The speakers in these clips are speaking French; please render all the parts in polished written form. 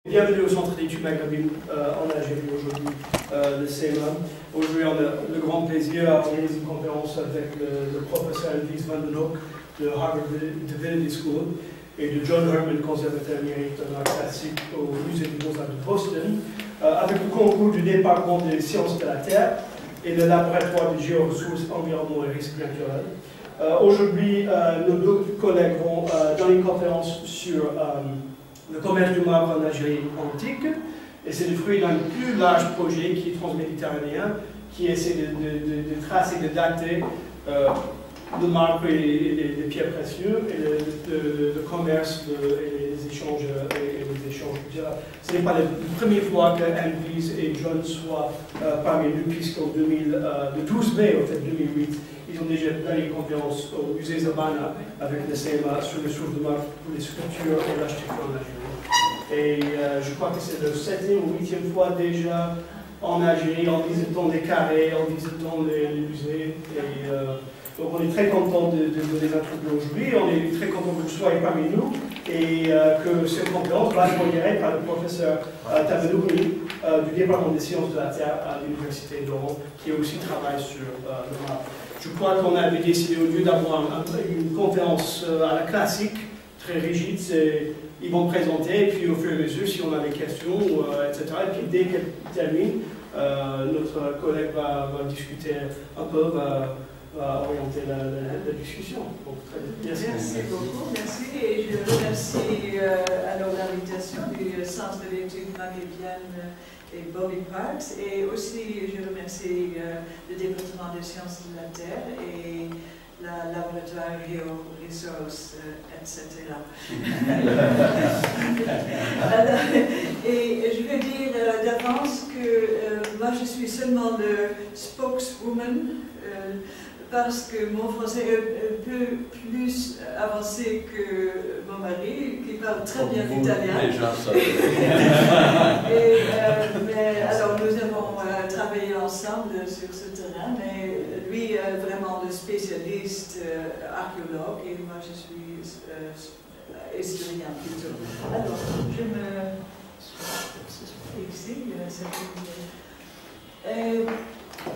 Bienvenue au Centre d'études maghrébines en Algérie aujourd'hui, le CEMA. Aujourd'hui, on a le grand plaisir d'organiser une conférence avec le professeur Elvis Van den Hoek de Harvard Divinity School et de John Herman, conservateur émérite en art classique au Musée des Beaux-Arts de Boston, avec le concours du département des sciences de la Terre et le laboratoire de géoressources, environnement et risques naturels. Aujourd'hui, nos deux collègues vont donner une conférence sur le commerce du marbre en Algérie antique, et c'est le fruit d'un plus large projet qui est transméditerranéen, qui essaie de tracer, de dater le marbre et les pierres précieuses, et le commerce et les échanges. Ce n'est pas la première fois que Elvis et John soient parmi nous, puisqu'en le 12 mai 2008, ils ont déjà donné une conférence au musée Zabana avec le CMA sur les sources de marbre pour les sculptures et l'architecture en Algérie. Et je crois que c'est la 7e ou 8e fois déjà en Algérie, en visitant les carrés, en visitant les musées. Et, donc on est très content de les introduire aujourd'hui. On est très content que vous soyez parmi nous et que cette conférence va être modérée par le professeur Tabanouni du département des sciences de la Terre à l'Université d'Oran, qui aussi travaille sur le marbre. Je crois qu'on avait décidé, au lieu d'avoir une conférence à la classique, très rigide, ils vont présenter, et puis au fur et à mesure, si on a des questions, etc., et puis dès qu'elle termine, notre collègue va discuter un peu, va orienter la discussion. Donc, très bien. Merci beaucoup, merci, et je remercie alors l'invitation du Centre d'études maghrébines et Bobby Parks, et aussi je remercie le département des sciences de la Terre et le laboratoire Géoressources, etc. Alors, et je vais dire d'avance que moi je suis seulement le spokeswoman, parce que mon français est un peu plus avancé que mon mari, qui parle très bien l'italien. Mais alors nous avons travaillé ensemble sur ce terrain, mais lui est vraiment le spécialiste archéologue et moi je suis historien plutôt. Alors, je me exile.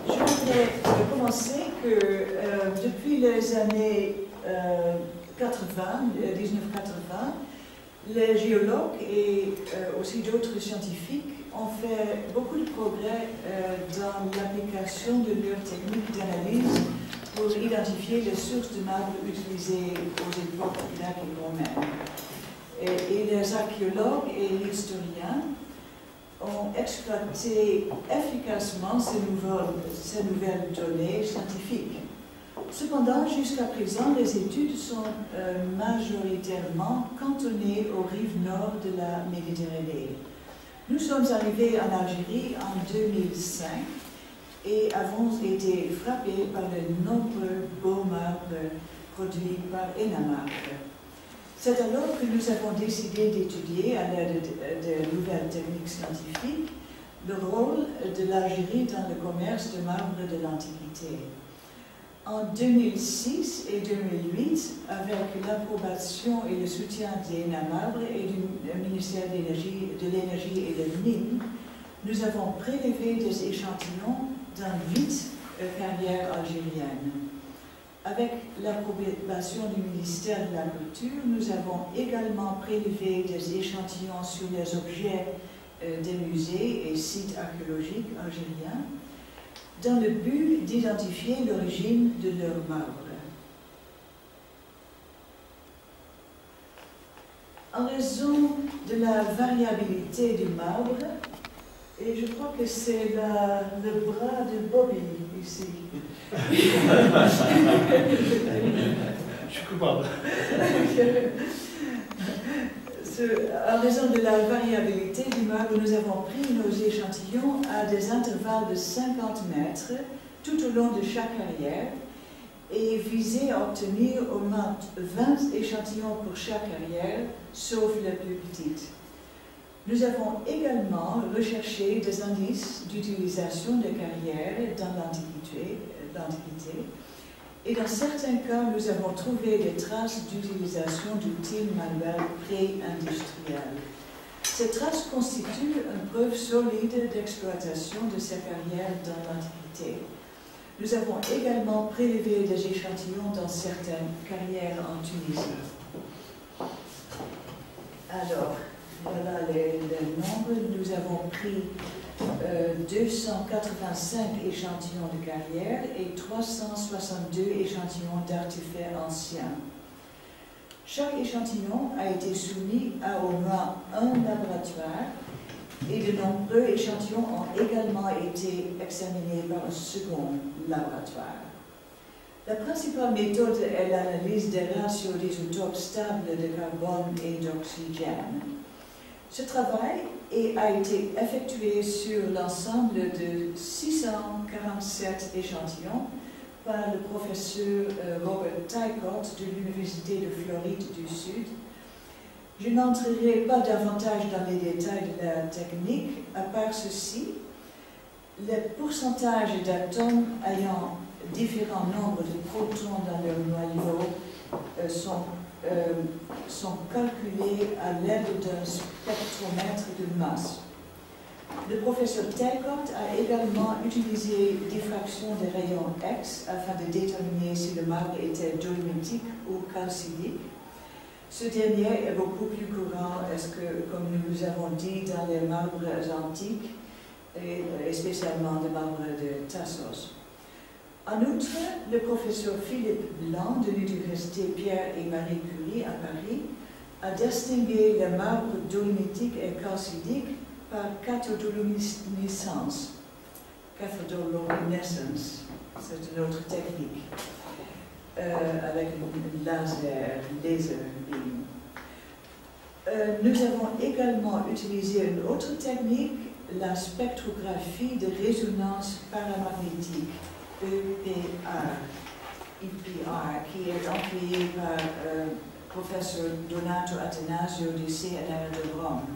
Je voudrais commencer que depuis les années 1980, les géologues et aussi d'autres scientifiques ont fait beaucoup de progrès dans l'application de leurs techniques d'analyse pour identifier les sources de marbre utilisées aux époques grecques et romaines. Et les archéologues et les historiens ont exploité efficacement ces nouvelles données scientifiques. Cependant, jusqu'à présent, les études sont majoritairement cantonnées aux rives nord de la Méditerranée. Nous sommes arrivés en Algérie en 2005 et avons été frappés par de nombreux beaux marbres produits par Enamarbre. C'est alors que nous avons décidé d'étudier, à l'aide de nouvelles techniques scientifiques, le rôle de l'Algérie dans le commerce de marbre de l'Antiquité. En 2006 et 2008, avec l'approbation et le soutien d'Enamarbre et du ministère de l'Énergie et des Mines, nous avons prélevé des échantillons dans 8 carrières algériennes. Avec l'approbation du ministère de la Culture, nous avons également prélevé des échantillons sur les objets des musées et sites archéologiques algériens, dans le but d'identifier l'origine de leur marbre. En raison de la variabilité du marbre, et je crois que c'est le bras de Bobby ici. Je suis coupable. En raison de la variabilité du marbre, nous avons pris nos échantillons à des intervalles de 50 mètres tout au long de chaque carrière et visé à obtenir au moins 20 échantillons pour chaque carrière, sauf les plus petites. Nous avons également recherché des indices d'utilisation de carrières dans l'Antiquité, et dans certains cas, nous avons trouvé des traces d'utilisation d'outils manuels pré-industriels. Ces traces constituent une preuve solide d'exploitation de sa carrière dans l'Antiquité. Nous avons également prélevé des échantillons dans certaines carrières en Tunisie. Alors, voilà les nombres. Nous avons pris 285 échantillons de carrière et 362 échantillons d'artefacts anciens. Chaque échantillon a été soumis à au moins un laboratoire et de nombreux échantillons ont également été examinés par un second laboratoire. La principale méthode est l'analyse des ratios d'isotopes stables de carbone et d'oxygène. Ce travail a été effectué sur l'ensemble de 647 échantillons par le professeur Robert Tykot de l'Université de Floride du Sud. Je n'entrerai pas davantage dans les détails de la technique, à part ceci, les pourcentages d'atomes ayant différents nombres de protons dans leur noyau sont calculés à l'aide d'un spectromètre de masse. Le professeur Tykot a également utilisé diffraction des rayons X afin de déterminer si le marbre était dolomitique ou calcidique. Ce dernier est beaucoup plus courant, comme nous avons dit, dans les marbres antiques et spécialement le marbre de Tassos. En outre, le professeur Philippe Blanc de l'Université Pierre et Marie Curie à Paris a distingué les marbres dolomitiques et calcidiques par cathodoluminescence. Cathodoluminescence, c'est une autre technique, avec un laser beam. Nous avons également utilisé une autre technique, la spectrographie de résonance paramagnétique, EPR, qui est employée par professeur Donato Attanasio du CNR de Rome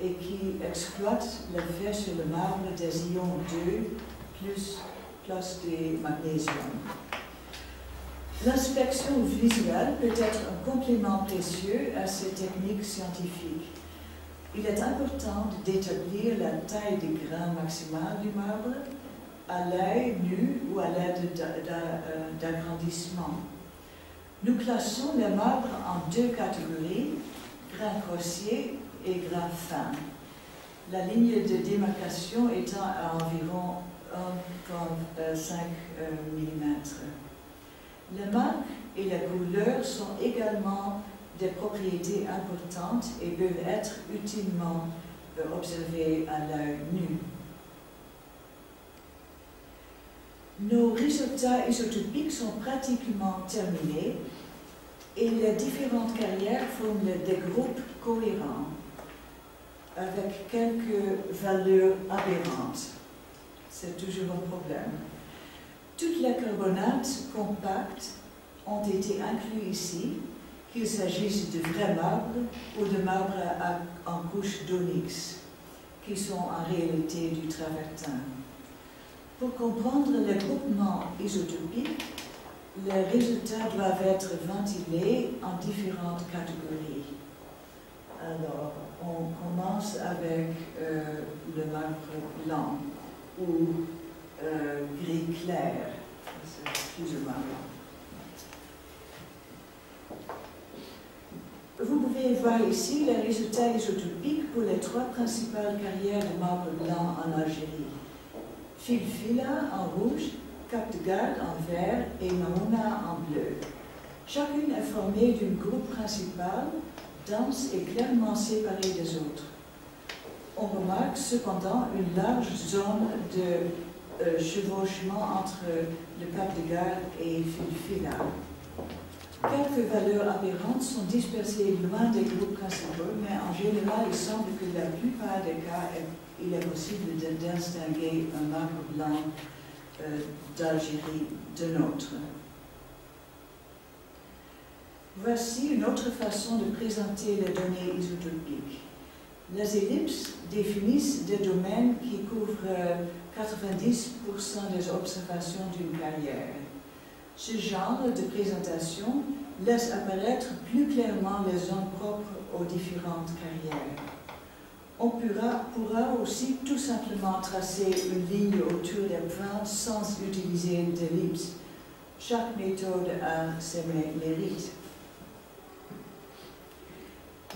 et qui exploite l'effet sur le marbre des ions 2 plus de magnésium. L'inspection visuelle peut être un complément précieux à ces techniques scientifiques. Il est important d'établir la taille des grains maximale du marbre à l'œil nu ou à l'aide d'agrandissement. Nous classons les marbres en deux catégories, grains grossiers et grains fins. La ligne de démarcation étant à environ 1,5 mm. Les marques et la couleur sont également des propriétés importantes et peuvent être utilement observées à l'œil nu. Nos résultats isotopiques sont pratiquement terminés et les différentes carrières forment des groupes cohérents avec quelques valeurs aberrantes. C'est toujours un problème. Toutes les carbonates compactes ont été inclus ici, qu'il s'agisse de vrais marbres ou de marbres en couche d'onyx, qui sont en réalité du travertin. Pour comprendre les groupements isotopiques, les résultats doivent être ventilés en différentes catégories. Alors, on commence avec le marbre blanc ou gris clair, c'est plus ou moins blanc. Vous pouvez voir ici les résultats isotopiques pour les trois principales carrières de marbre blanc en Algérie. Filfila en rouge, Cap de Garde en vert et Mamouna en bleu. Chacune est formée d'un groupe principal, dense et clairement séparé des autres. On remarque cependant une large zone de chevauchement entre le Cap de Garde et Filfila. Quelques valeurs aberrantes sont dispersées loin des groupes principaux, mais en général, il semble que la plupart des cas, il est possible de distinguer un marbre blanc d'Algérie d'un autre. Voici une autre façon de présenter les données isotopiques. Les ellipses définissent des domaines qui couvrent 90% des observations d'une carrière. Ce genre de présentation laisse apparaître plus clairement les zones propres aux différentes carrières. On pourra aussi tout simplement tracer une ligne autour des points sans utiliser d'ellipse. Chaque méthode a ses mérites.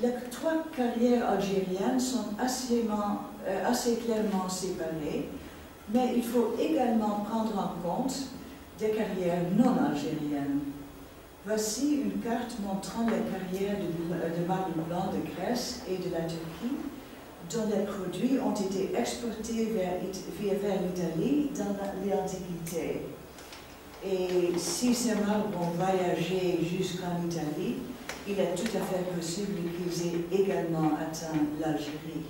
Les trois carrières algériennes sont assez clairement séparées, mais il faut également prendre en compte des carrières non algériennes. Voici une carte montrant les carrières de marbre blanc de Grèce et de la Turquie, dont les produits ont été exportés vers l'Italie dans l'Antiquité. Et si ces marbres ont voyagé jusqu'en Italie, il est tout à fait possible qu'ils aient également atteint l'Algérie.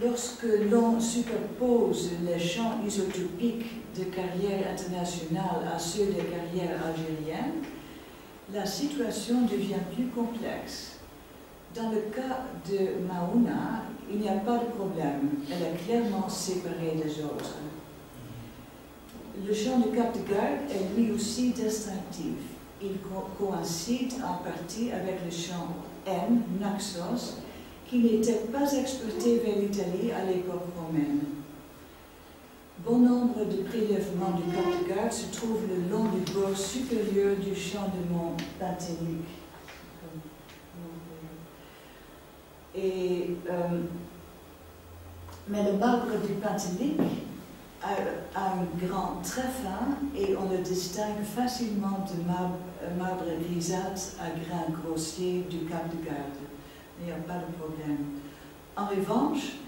Lorsque l'on superpose les champs isotopiques de carrières internationales à ceux des carrières algériennes, la situation devient plus complexe. Dans le cas de Maouna, il n'y a pas de problème, elle est clairement séparée des autres. Le champ de Cap de Garde est lui aussi distinctif. Il coïncide en partie avec le champ M, Naxos, qui n'était pas exporté vers l'Italie à l'époque romaine. Bon nombre de prélèvements du Cap de Garde se trouvent le long du bord supérieur du champ de Mont Pentélique. Mais le marbre du Pentélique a un grain très fin et on le distingue facilement du marbre grisâtre à grains grossiers du Cap de Garde. Il n'y a pas de problème. En revanche,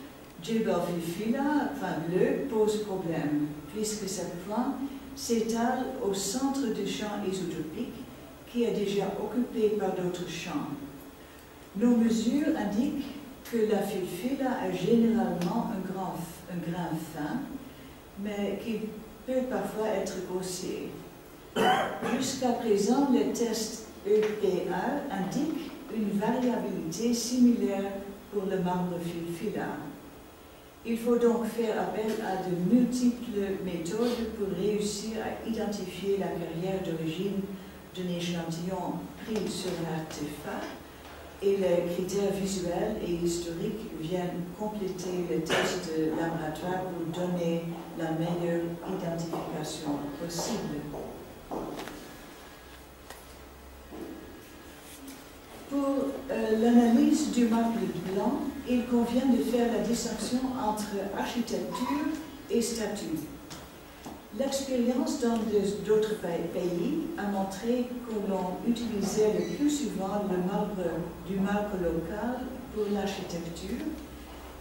Djebel Fifila, enfin bleu, pose problème, puisque cette pointe s'étale au centre du champ isotopique qui est déjà occupé par d'autres champs. Nos mesures indiquent que la Fifila a généralement un grain fin, mais qui peut parfois être grossier. Jusqu'à présent, les tests EPA indiquent une variabilité similaire pour le marbre Fifila. Il faut donc faire appel à de multiples méthodes pour réussir à identifier la carrière d'origine d'un échantillon pris sur l'artefact, et les critères visuels et historiques viennent compléter les tests de laboratoire pour donner la meilleure identification possible. Pour l'analyse du marbre blanc, il convient de faire la distinction entre architecture et statut. L'expérience dans d'autres pays a montré que l'on utilisait le plus souvent du marbre local pour l'architecture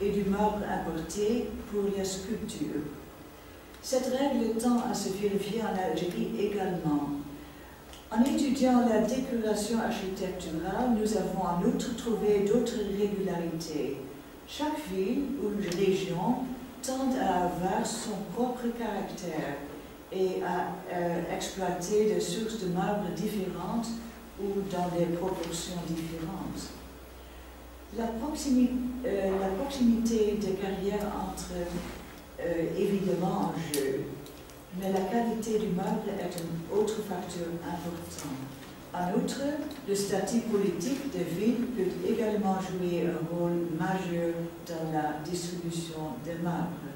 et du marbre importé pour les sculptures. Cette règle tend à se vérifier en Algérie également. En étudiant la décoration architecturale, nous avons en outre trouvé d'autres régularités. Chaque ville ou région tend à avoir son propre caractère et à exploiter des sources de marbre différentes ou dans des proportions différentes. La proximité des carrières entre évidemment en jeu, mais la qualité du marbre est un autre facteur important. En outre, le statut politique des villes peut également jouer un rôle majeur dans la distribution des marbres.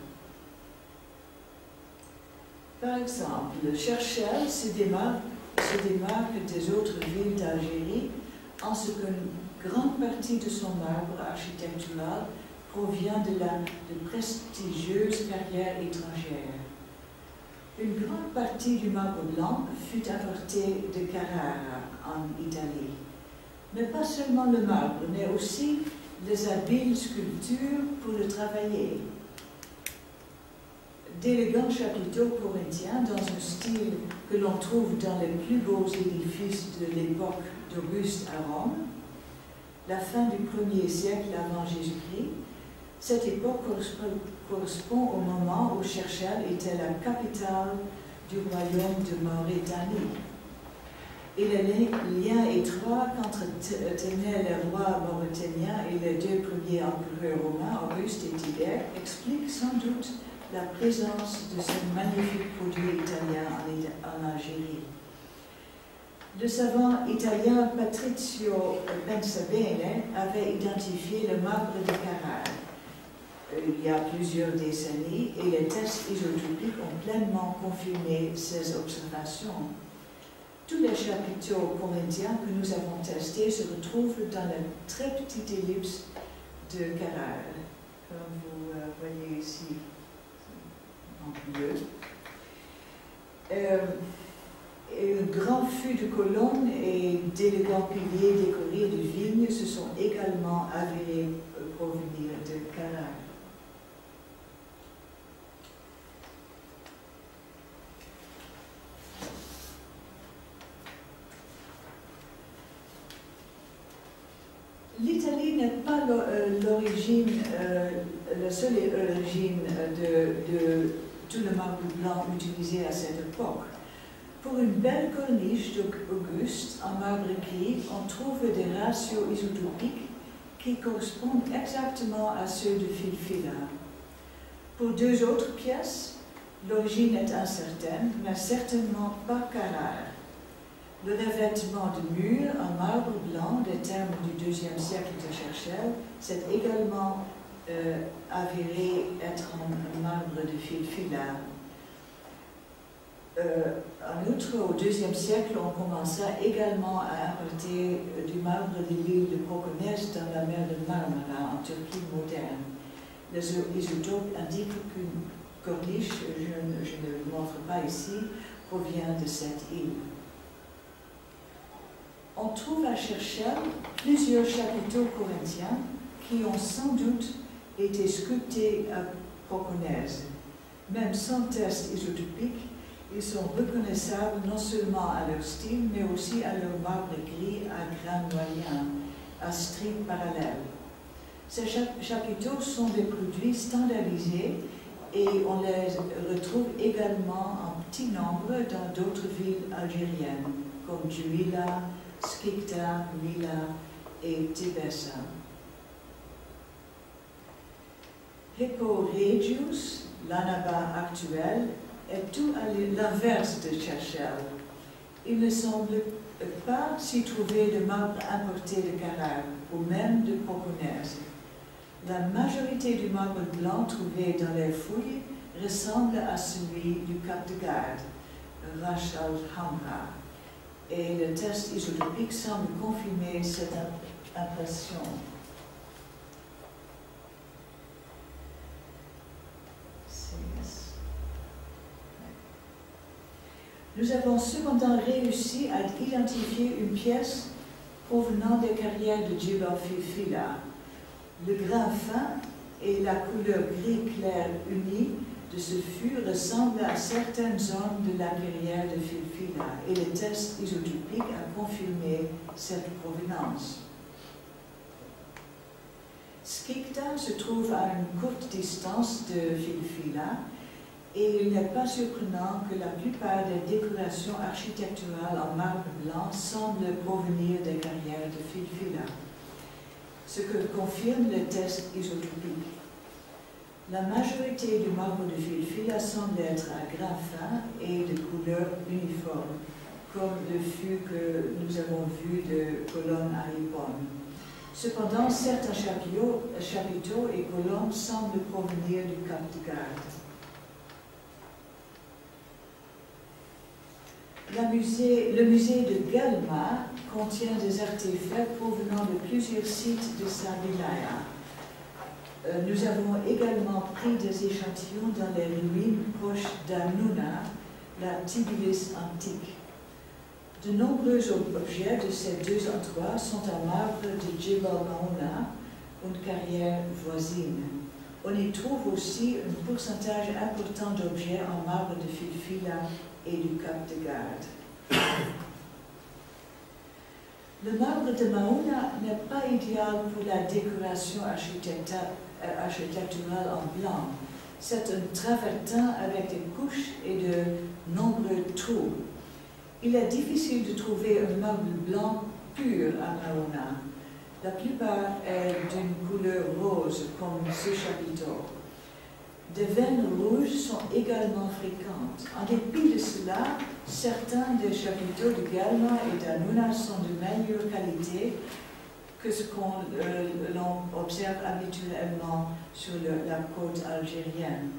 Par exemple, Cherchel se démarque des autres villes d'Algérie en ce qu'une grande partie de son marbre architectural provient de prestigieuses carrières étrangères. Une grande partie du marbre blanc fut importée de Carrara, en Italie. Mais pas seulement le marbre, mais aussi les habiles sculptures pour le travailler. D'élégants chapiteaux corinthiens dans un style que l'on trouve dans les plus beaux édifices de l'époque d'Auguste à Rome, la fin du 1er siècle avant Jésus-Christ. Cette époque correspond au moment où Cherchel était la capitale du royaume de Mauritanie. Et les liens étroits qu'entretenaient les rois mauritaniens et les deux premiers empereurs romains, Auguste et Tibère, expliquent sans doute la présence de ce magnifique produit italien en Algérie. Le savant italien Patrizio Pensabene avait identifié le marbre de Carrare il y a plusieurs décennies et les tests isotopiques ont pleinement confirmé ces observations. Tous les chapiteaux corinthiens que nous avons testés se retrouvent dans la très petite ellipse de Carrare, comme vous voyez ici en bleu. Et le grand fût de colonnes et d'élégants piliers décorés de vignes se sont également avérés provenir de Carrare. L'Italie n'est pas l'origine, la seule origine de tout le marbre blanc utilisé à cette époque. Pour une belle corniche d'Auguste en marbre gris, on trouve des ratios isotopiques qui correspondent exactement à ceux de Filfila. Pour deux autres pièces, l'origine est incertaine, mais certainement pas Carrare. Le revêtement de murs en marbre blanc des termes du IIe siècle de Cherchel s'est également avéré être un marbre de Filfila. En outre, au IIe siècle, on commença également à importer du marbre de l'île de Proconès dans la mer de Marmara, en Turquie moderne. Les isotopes indiquent qu'une corniche, je ne le montre pas ici, provient de cette île. On trouve à Cherchel plusieurs chapiteaux corinthiens qui ont sans doute été sculptés à Proconès. Même sans test isotopique, ils sont reconnaissables non seulement à leur style, mais aussi à leur marbre gris à grain moyen, à stries parallèles. Ces chapiteaux sont des produits standardisés et on les retrouve également en petit nombre dans d'autres villes algériennes, comme Juila, Skikda, Mila et Tébessa. Hippo Regius, l'Annaba actuel, est tout à l'inverse de Cherchel. Il ne semble pas s'y trouver de marbre importé de Carrare ou même de Proconès. La majorité du marbre blanc trouvé dans les fouilles ressemble à celui du Cap de Garde, Ras al-Hamra, et le test isotopique semble confirmer cette impression. Nous avons cependant réussi à identifier une pièce provenant des carrières de Djebel Filfila. Le grain fin et la couleur gris clair unie de ce fût ressemblent à certaines zones de la carrière de Filfila et le test isotopique a confirmé cette provenance. Skikda se trouve à une courte distance de Filfila et il n'est pas surprenant que la plupart des décorations architecturales en marbre blanc semblent provenir des carrières de Filfila, ce que confirme le test isotopique. La majorité du marbre de Filfila semble être à grain fin et de couleur uniforme, comme le fût que nous avons vu de colonne à Hippone. Cependant, certains chapiteaux et colonnes semblent provenir du Cap de Garde. Le musée de Galma contient des artefacts provenant de plusieurs sites de Sabilaya. Nous avons également pris des échantillons dans les ruines proches d'Anouna, la Tbilis antique. De nombreux objets de ces deux endroits sont en marbre de Djebel Maouna, une carrière voisine. On y trouve aussi un pourcentage important d'objets en marbre de Filfila et du Cap de Garde. Le marbre de Maouna n'est pas idéal pour la décoration architecturale en blanc. C'est un travertin avec des couches et de nombreux trous. Il est difficile de trouver un marbre blanc pur à Maouna. La plupart est d'une couleur rose, comme ce chapiteau. Des veines rouges sont également fréquentes. En dépit de cela, certains des chapiteaux de Guelma et d'Anouna sont de meilleure qualité que ce l'on observe habituellement sur la côte algérienne.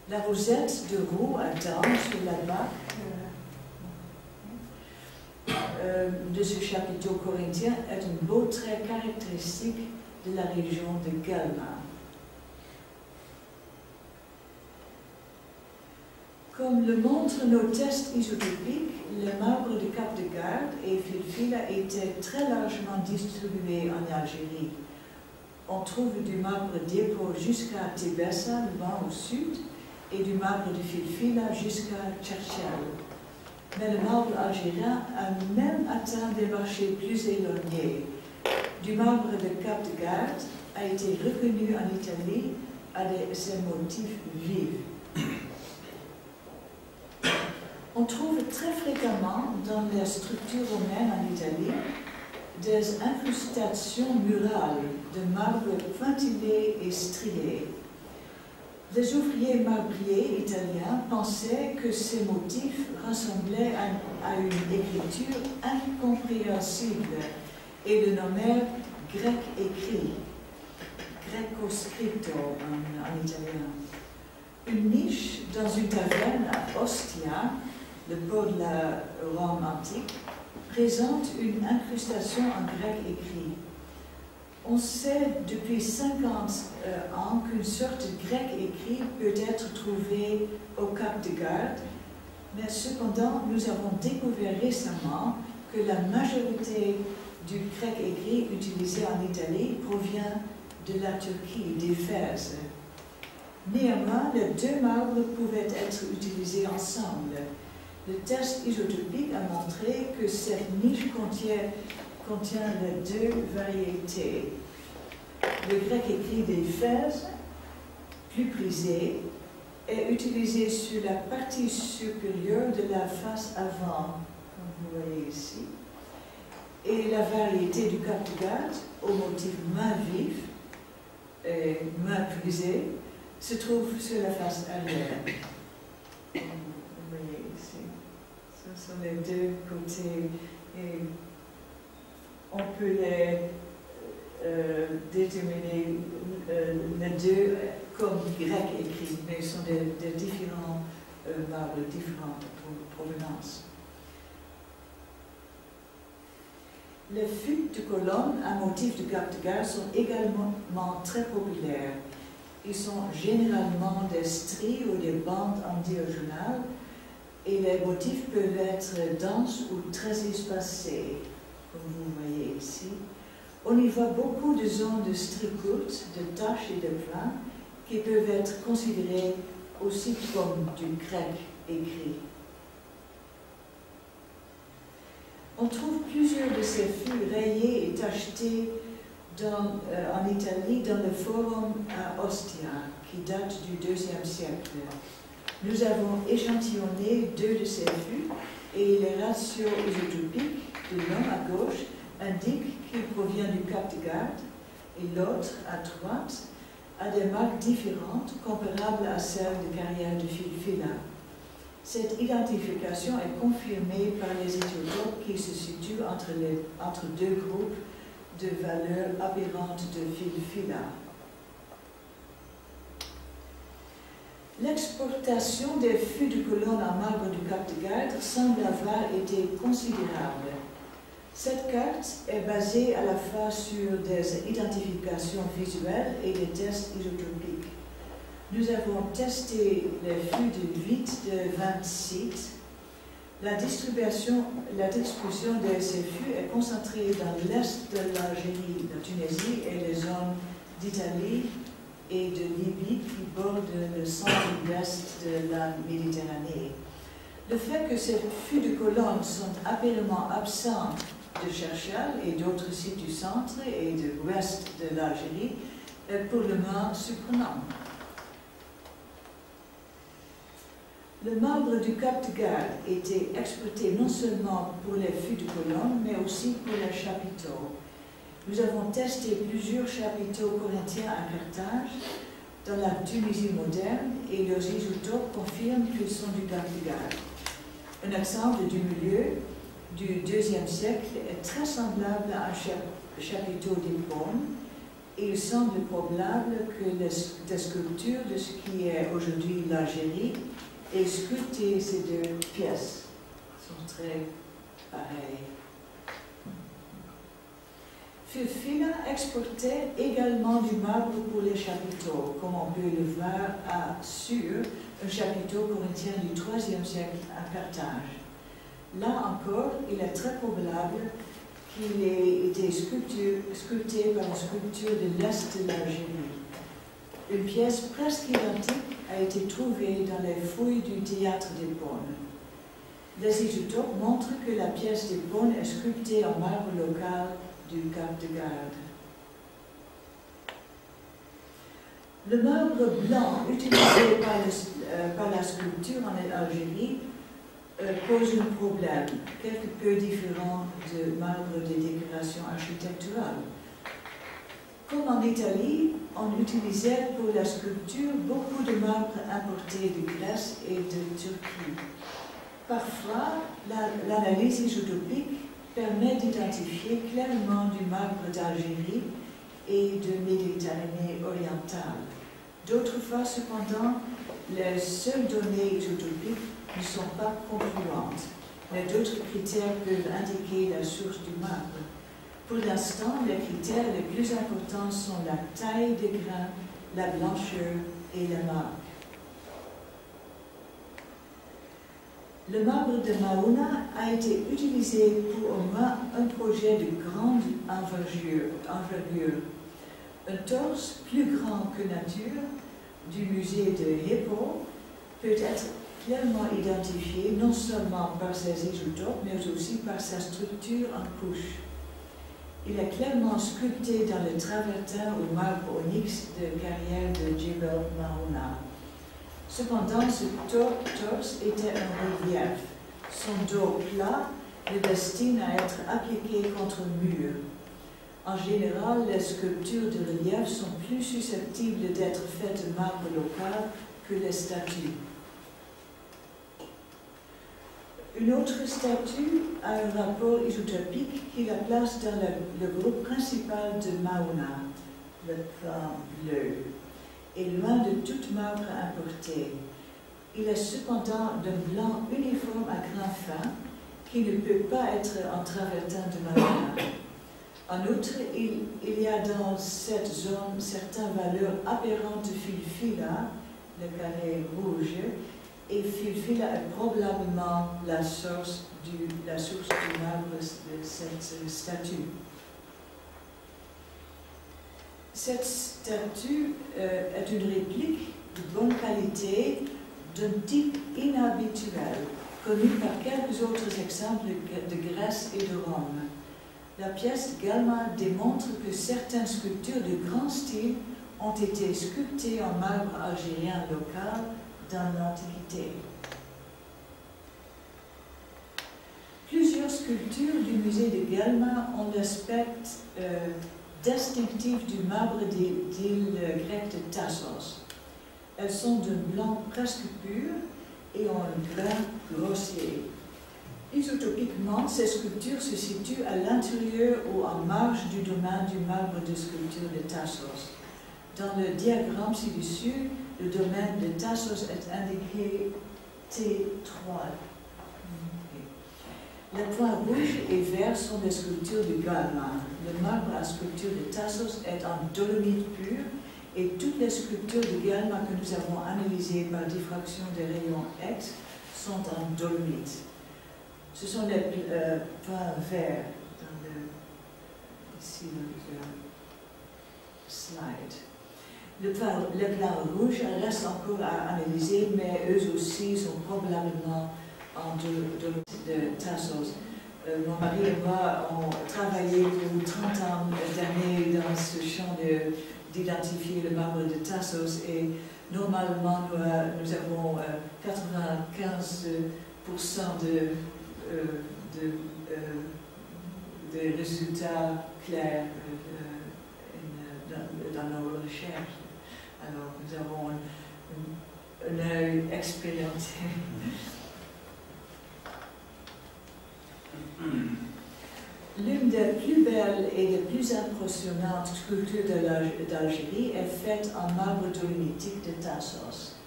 La rosette de roue à dents sur la bague de ce chapiteau corinthien est un beau trait caractéristique de la région de Guelma. Comme le montrent nos tests isotopiques, le marbre de Cap de Garde et Filfila étaient très largement distribués en Algérie. On trouve du marbre dépôt jusqu'à Tébessa, le vent au sud, et du marbre de Filfila jusqu'à Tcherchel. Mais le marbre algérien a même atteint des marchés plus éloignés. Du marbre de Cap de Garde a été reconnu en Italie à ses motifs vifs. On trouve très fréquemment dans les structures romaines en Italie des incrustations murales de marbre pointillé et strié. Les ouvriers marbriers italiens pensaient que ces motifs ressemblaient à une écriture incompréhensible et le nommèrent grec écrit, greco scritto en italien. Une niche dans une taverne à Ostia, le port de la Rome antique, présente une incrustation en grec écrit. On sait depuis 50 ans qu'une sorte de grec écrit peut être trouvée au Cap de Garde, mais cependant nous avons découvert récemment que la majorité du grec écrit utilisé en Italie provient de la Turquie, d'Éphèse. Néanmoins, les deux marbres pouvaient être utilisés ensemble. Le test isotopique a montré que cette niche contient les deux variétés. Le grec écrit d'Éphèse, plus prisé, est utilisé sur la partie supérieure de la face avant, comme vous voyez ici, et la variété du Cap de Garde, au motif moins vif et moins prisé, se trouve sur la face arrière. Vous voyez ici. Ce sont les deux côtés et on peut les déterminer les deux comme grec écrit, mais ils sont des différents marbres, différentes provenances. Les fuites de colonnes à motif de Cap de Garde sont également très populaires. Ils sont généralement des stries ou des bandes en diagonale et les motifs peuvent être denses ou très espacés, comme vous voyez ici. On y voit beaucoup de zones de stries courtes, de taches et de plats qui peuvent être considérées aussi comme du grec écrit. On trouve plusieurs de ces fûts rayés et tachetés en Italie dans le forum à Ostia, qui date du IIe siècle. Nous avons échantillonné deux de ces fûts et les ratios isotopiques de l'un à gauche indiquent qu'il provient du Cap de Garde et l'autre à droite a des marques différentes comparables à celles de carrière de Filfila. Cette identification est confirmée par les isotopes qui se situent entre deux groupes de valeurs aberrantes de Filfila. L'exportation des fûts de colonne en marbre du Cap de Garde semble avoir été considérable. Cette carte est basée à la fois sur des identifications visuelles et des tests isotopiques. Nous avons testé les fûts de 8 de 20 sites. La distribution de ces fûts est concentrée dans l'est de l'Algérie, la Tunisie et les zones d'Italie et de Libye qui bordent le centre-ouest de la Méditerranée. Le fait que ces fûts de colonne sont apparemment absents de Cherchel et d'autres sites du centre et de l'ouest de l'Algérie est pour le moins surprenant. Le marbre du Cap de Garde était exploité non seulement pour les fûts de colonne, mais aussi pour les chapiteaux. Nous avons testé plusieurs chapiteaux corinthiens à Carthage dans la Tunisie moderne et leurs isotopes confirment qu'ils sont du Carthagène. Un exemple du milieu du IIe siècle est très semblable à un chapiteau d'Hippone et il semble probable que des sculptures de ce qui est aujourd'hui l'Algérie aient sculpté ces deux pièces. Elles sont très pareilles. Filfila exportait également du marbre pour les chapiteaux, comme on peut le voir sur un chapiteau corinthien du IIIe siècle à Carthage. Là encore, il est très probable qu'il ait été sculpté par une sculpture de l'Est de l'Algérie. Une pièce presque identique a été trouvée dans les fouilles du théâtre d'Hippone. Les isotopes montrent que la pièce d'Hippone est sculptée en marbre local du Cap de Garde. Le marbre blanc utilisé par la sculpture en Algérie pose un problème quelque peu différent du marbre des décorations architecturales. Comme en Italie, on utilisait pour la sculpture beaucoup de marbre importé de Grèce et de Turquie. Parfois, l'analyse isotopique permet d'identifier clairement du marbre d'Algérie et de Méditerranée orientale. D'autres fois, cependant, les seules données isotopiques ne sont pas concluantes, mais d'autres critères peuvent indiquer la source du marbre. Pour l'instant, les critères les plus importants sont la taille des grains, la blancheur et la marque. Le marbre de Maouna a été utilisé pour au moins un projet de grande envergure. Un torse plus grand que nature du musée de Hippo peut être clairement identifié non seulement par ses isotopes, mais aussi par sa structure en couche. Il est clairement sculpté dans le travertin au marbre onyx de carrière de Djebel Maouna. Cependant, ce torse était un relief. Son dos plat le destine à être appliqué contre un mur. En général, les sculptures de relief sont plus susceptibles d'être faites de marbre local que les statues. Une autre statue a un rapport isotopique qui la place dans le groupe principal de Maouna, le plan bleu, et loin de toute marbre importé. Il est cependant d'un blanc uniforme à grains fins qui ne peut pas être en travertin de Maouna. En outre, il y a dans cette zone certaines valeurs aberrantes de filfila, le carré rouge, et filfila est probablement la source du marbre de cette statue. Cette statue est une réplique de bonne qualité d'un type inhabituel, connu par quelques autres exemples de Grèce et de Rome. La pièce également démontre que certaines sculptures de grand style ont été sculptées en marbre algérien local dans l'Antiquité. Plusieurs sculptures du musée de Guelma ont l'aspect distinctif du marbre des îles grecques de Tassos. Elles sont d'un blanc presque pur et ont un grain grossier. Isotopiquement, ces sculptures se situent à l'intérieur ou en marge du domaine du marbre de sculpture de Tassos. Dans le diagramme ci-dessus, le domaine de Tassos est indiqué T3. Les points rouges et verts sont des sculptures de Guelma. Le marbre à sculpture de Tassos est en dolomite pur et toutes les sculptures de Guelma que nous avons analysées par diffraction des rayons X sont en dolomite. Ce sont les points verts ici dans le slide. Les plans rouges restent encore à analyser, mais eux aussi sont probablement en dolomite de Tassos. Mon mari et moi avons travaillé pour 30 ans d'années dans ce champ d'identifier le marbre de Tassos et normalement nous avons 95% de résultats clairs dans nos recherches. Alors nous avons un œil expérimenté. L'une des plus belles et des plus impressionnantes sculptures d'Algérie est faite en marbre dolomitique de Tassos.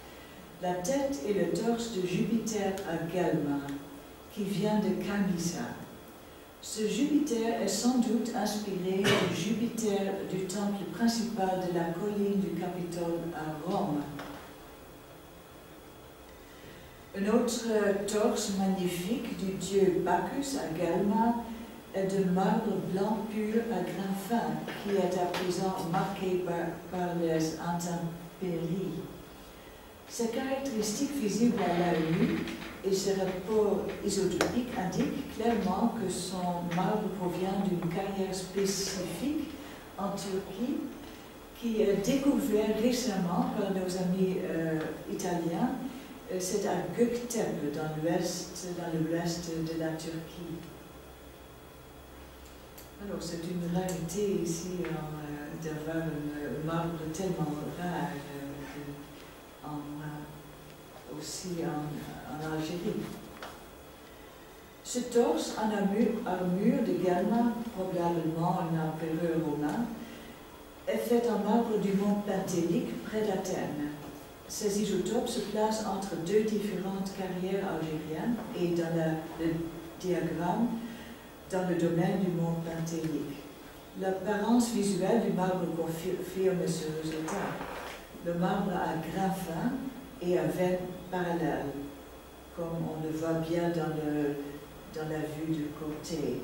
La tête et le torse de Jupiter à Guelma, qui vient de Camisa. Ce Jupiter est sans doute inspiré du Jupiter du temple principal de la colline du Capitole à Rome. Un autre torse magnifique du dieu Bacchus à Guelma est de marbre blanc pur à grain fin, qui est à présent marqué par les intempéries. Ces caractéristiques visibles à l'œil nu et ses rapports isotopiques indiquent clairement que son marbre provient d'une carrière spécifique en Turquie qui est découvert récemment par nos amis italiens. C'est à Göktepe, dans l'ouest de la Turquie. Alors c'est une rarité ici d'avoir un marbre tellement rare aussi en Algérie. Ce torse en armure de Guelma, probablement un empereur romain, est fait en marbre du mont Pentélique près d'Athènes. Ces isotopes se placent entre deux différentes carrières algériennes et dans le diagramme dans le domaine du mont Pentélique. L'apparence visuelle du marbre confirme ce résultat. Le marbre a grain fin et à veine parallèle, comme on le voit bien dans la vue de côté.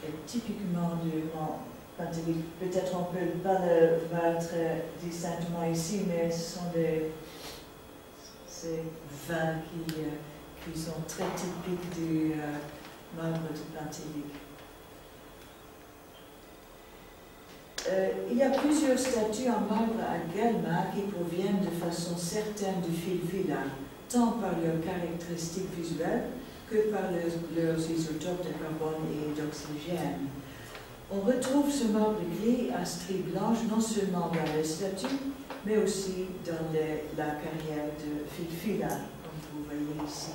Et typiquement du mont Pentélique, peut-être on ne peut pas le voir très distinctement ici, mais ce sont ces veins qui sont très typiques du marbre de Pentélique. Il y a plusieurs statues en marbre à Guelma qui proviennent de façon certaine du Filfila, tant par leurs caractéristiques visuelles que par leurs isotopes de carbone et d'oxygène. On retrouve ce marbre gris à stries blanches non seulement dans les statues, mais aussi dans la carrière de Filfila, comme vous voyez ici.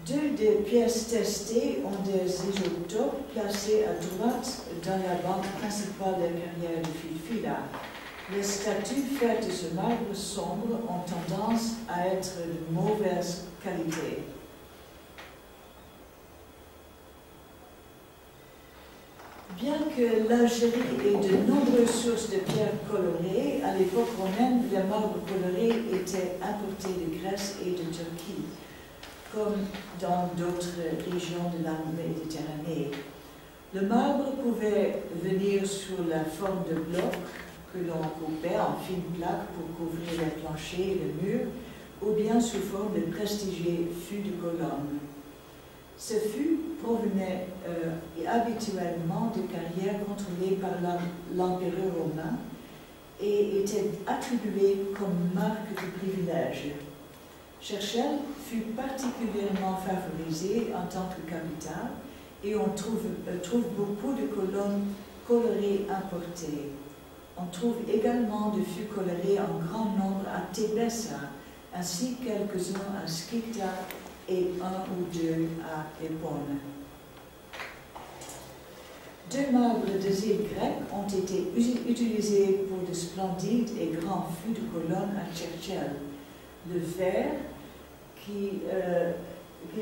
Deux des pièces testées ont des isotopes placés à droite dans la bande principale de la carrière de Filfila. Les statues faites de ce marbre sombre ont tendance à être de mauvaise qualité. Bien que l'Algérie ait de nombreuses sources de pierres colorées, à l'époque romaine, les marbres colorés étaient importés de Grèce et de Turquie, comme dans d'autres régions de la Méditerranée. Le marbre pouvait venir sous la forme de blocs que l'on coupait en fines plaques pour couvrir les planchers et les murs, ou bien sous forme de prestigieux fûts de colonnes. Ce fût provenait habituellement de carrières contrôlées par l'empereur romain et était attribué comme marque de privilège. Cherchel fut particulièrement favorisé en tant que capitale et on trouve beaucoup de colonnes colorées importées. On trouve également de fûts colorés en grand nombre à Tébessa, ainsi que quelques-uns à Skikda et un ou deux à Épone. Deux marbres des îles grecques ont été utilisés pour de splendides et grands fûts de colonnes à Cherchel. Le vert, qui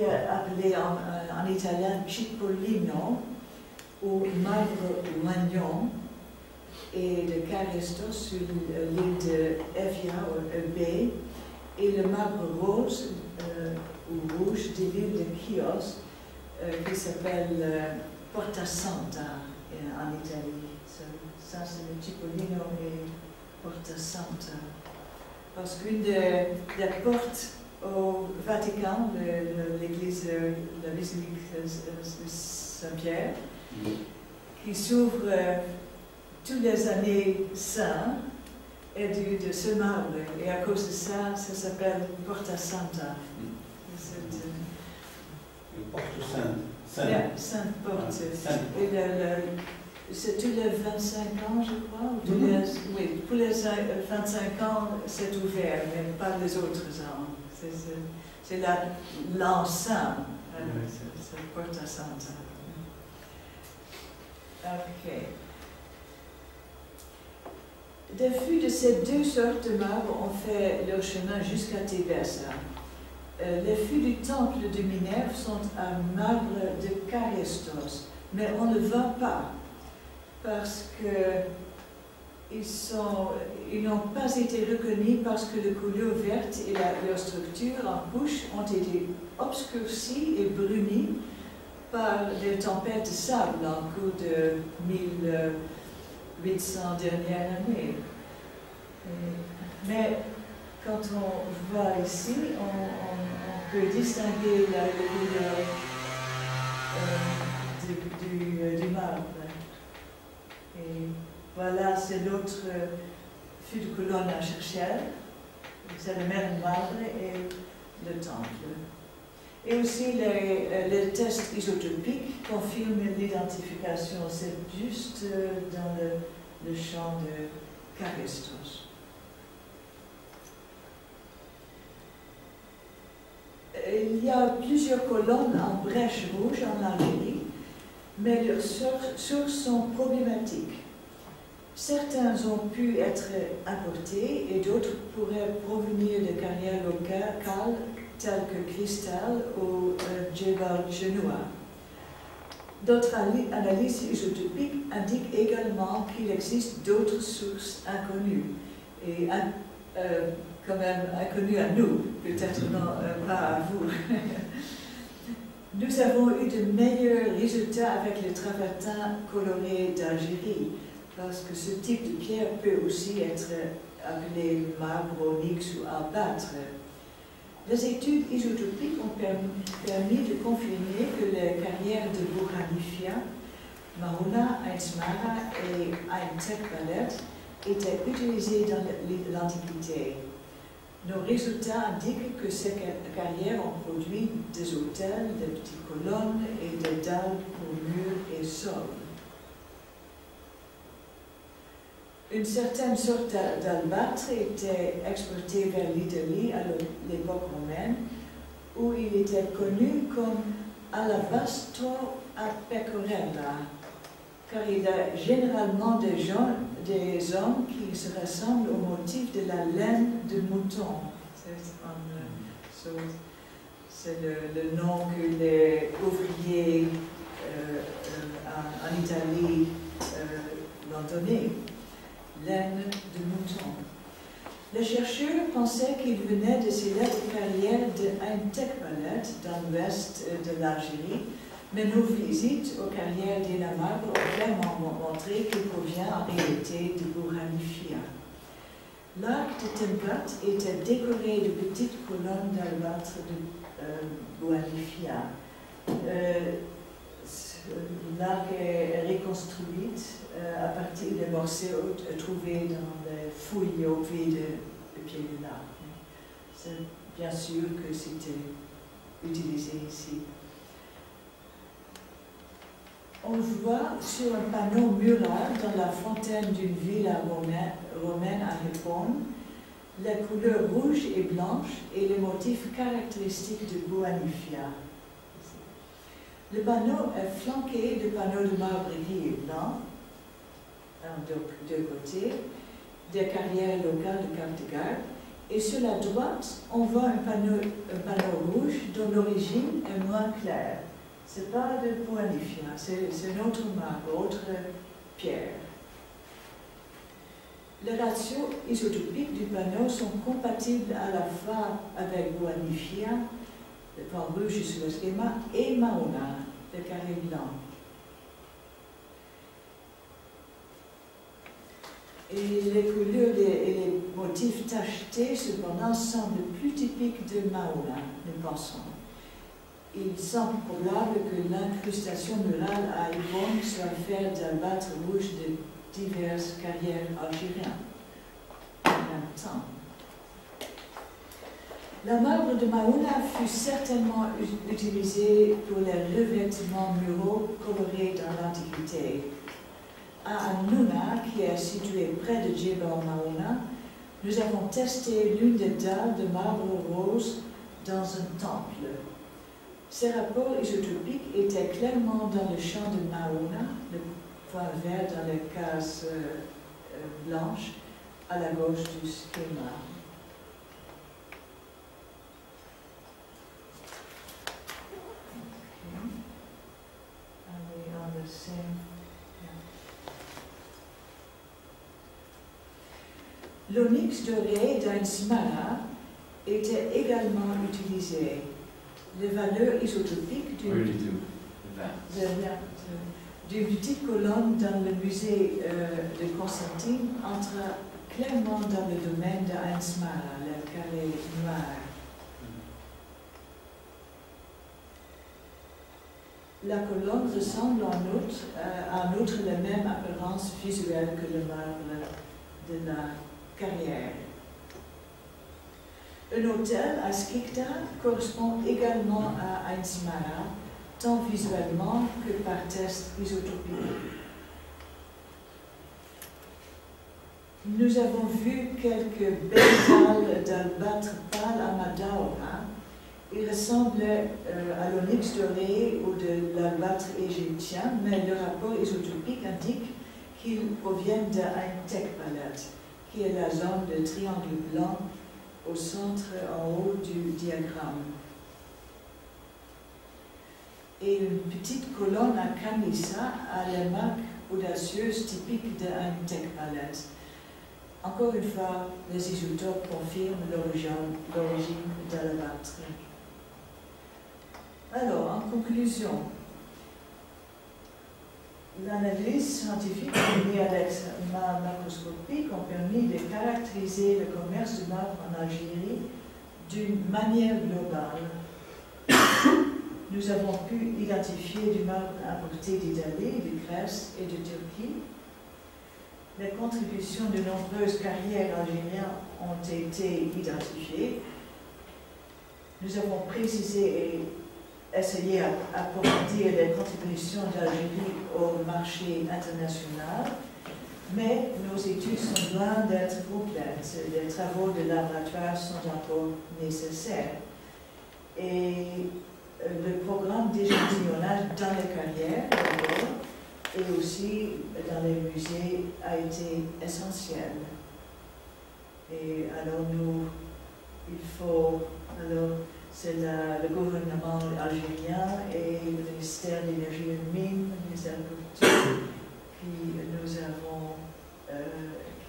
est appelé en italien Cipollino, ou marbre Magnon, et de Carestos sur l'île de Evia, ou Eubée, et le marbre rose, ou rouge, de l'île de Chios, qui s'appelle Porta Santa en Italie. Ça c'est le Cipollino et Porta Santa. Parce qu'une des portes au Vatican, l'église, la basilique de Saint-Pierre, qui s'ouvre toutes les années saintes, est de ce marbre. Et à cause de ça, ça s'appelle Porta Santa. Porte sainte. Sainte porte. Et c'est tous les 25 ans, je crois. Ou tous oui, pour les 25 ans, c'est ouvert, mais pas les autres ans. C'est l'ensemble. C'est Porta Santa. Ok. Des fûts de ces deux sortes de marbre ont fait leur chemin jusqu'à Tebessa. Les fûts du temple de Minerve sont un marbre de Charestos, mais on ne le vend pas parce qu'ils n'ont pas été reconnus parce que la couleur verte et leur structure en couche ont été obscurcies et brunies par des tempêtes de sable en cours de 1800 dernières années. Mais quand on voit ici, on peut distinguer la couleur du marbre. Et voilà, c'est l'autre fût de colonne à Cherchel. C'est le même marbre et le temple. Et aussi les tests isotopiques confirment l'identification. C'est juste dans le champ de Charestos. Il y a plusieurs colonnes en brèche rouge en Algérie, mais leurs sources sont problématiques. Certains ont pu être importés et d'autres pourraient provenir de carrières locales telles que Cristal ou Djebel Genoa. D'autres analyses isotopiques indiquent également qu'il existe d'autres sources inconnues, et quand même inconnues à nous, peut-être pas à vous. Nous avons eu de meilleurs résultats avec le travertin coloré d'Algérie, parce que ce type de pierre peut aussi être appelé marbre onyx ou albâtre. Les études isotopiques ont permis de confirmer que les carrières de Bouhanifia, Mahouna, Einsmara et Aintekbalet étaient utilisées dans l'Antiquité. Nos résultats indiquent que ces carrières ont produit des autels, des petites colonnes et des dalles pour murs et sols. Une certaine sorte d'albâtre était exportée vers l'Italie à l'époque romaine, où il était connu comme alabastro a pecorella, car il a généralement des hommes qui se ressemblent au motif de la laine de mouton. C'est le nom que les ouvriers en Italie l'ont donné. Laine de mouton. Les chercheurs pensaient qu'il venait de célèbres carrières de Aintekbalet dans l'ouest de l'Algérie, mais nos visites aux carrières d'Enamar ont clairement montré qu'il provient en réalité de Bouhanifia. L'arc de Temblat était décoré de petites colonnes d'albâtre de Bouhanifia. L'arc est reconstruit à partir des morceaux trouvés dans les fouilles au pied du pied de l'arc. C'est bien sûr que c'était utilisé ici. On voit sur un panneau mural dans la fontaine d'une villa romaine à Ripon les couleurs rouge et blanche et les motifs caractéristiques de Bouhanifia. Le panneau est flanqué de panneaux de marbre gris et blanc, de deux côtés, des carrières locales de Cap-de-Garde, et sur la droite, on voit un panneau rouge dont l'origine est moins claire. Ce n'est pas de Bouhanifia, c'est une autre marbre, autre pierre. Les ratios isotopiques du panneau sont compatibles à la fois avec Bouhanifia, le point rouge sur le schéma, et Mahouna, le carré blanc. Et les couleurs et les motifs tachetés, cependant, semblent plus typiques de Mahouna, nous pensons. Il semble probable que l'incrustation murale à Ibon soit faite d'albâtre rouge de diverses carrières algériennes en même temps. La marbre de Mahouna fut certainement utilisée pour les revêtements muraux colorés dans l'Antiquité. À Annuna, qui est situé près de Jebel Maouna, nous avons testé l'une des dalles de marbre rose dans un temple. Ces rapports isotopiques étaient clairement dans le champ de Maouna, le point vert dans les cases blanches, à la gauche du schéma. L'onyx doré d'Ainsmara était également utilisé. Les valeurs isotopiques d'une petite colonne dans le musée de Constantine entrent clairement dans le domaine d'Ainsmara, le carré noir. La colonne ressemble en outre la même apparence visuelle que le marbre de la carrière. Un hôtel à Skikda correspond également à Ainsmara, tant visuellement que par test isotopique. Nous avons vu quelques belles dalles d'albâtre pâle à Madaura. Il ressemblait à l'onyx doré ou de l'albâtre égyptien, mais le rapport isotopique indique qu'ils proviennent d'un tekpalat, qui est la zone de triangle blanc au centre en haut du diagramme. Et une petite colonne à Kamisa a les marques audacieuses typiques d'un tekpalat. Encore une fois, les isotopes confirment l'origine d'albâtre. Alors, en conclusion, l'analyse scientifique menée à l'examen macroscopique ont permis de caractériser le commerce du marbre en Algérie d'une manière globale. Nous avons pu identifier du marbre importé d'Italie, de Grèce et de Turquie. Les contributions de nombreuses carrières algériennes ont été identifiées. Nous avons précisé et essayé d'approfondir les contributions d'Algérie au marché international, mais nos études sont loin d'être complètes. Les travaux de laboratoire sont encore nécessaires. Et le programme d'échantillonnage dans les carrières, d'abord, et aussi dans les musées, a été essentiel. Et alors c'est le gouvernement algérien et le ministère de l'Énergie et des Mines, le ministère de l'Agriculture,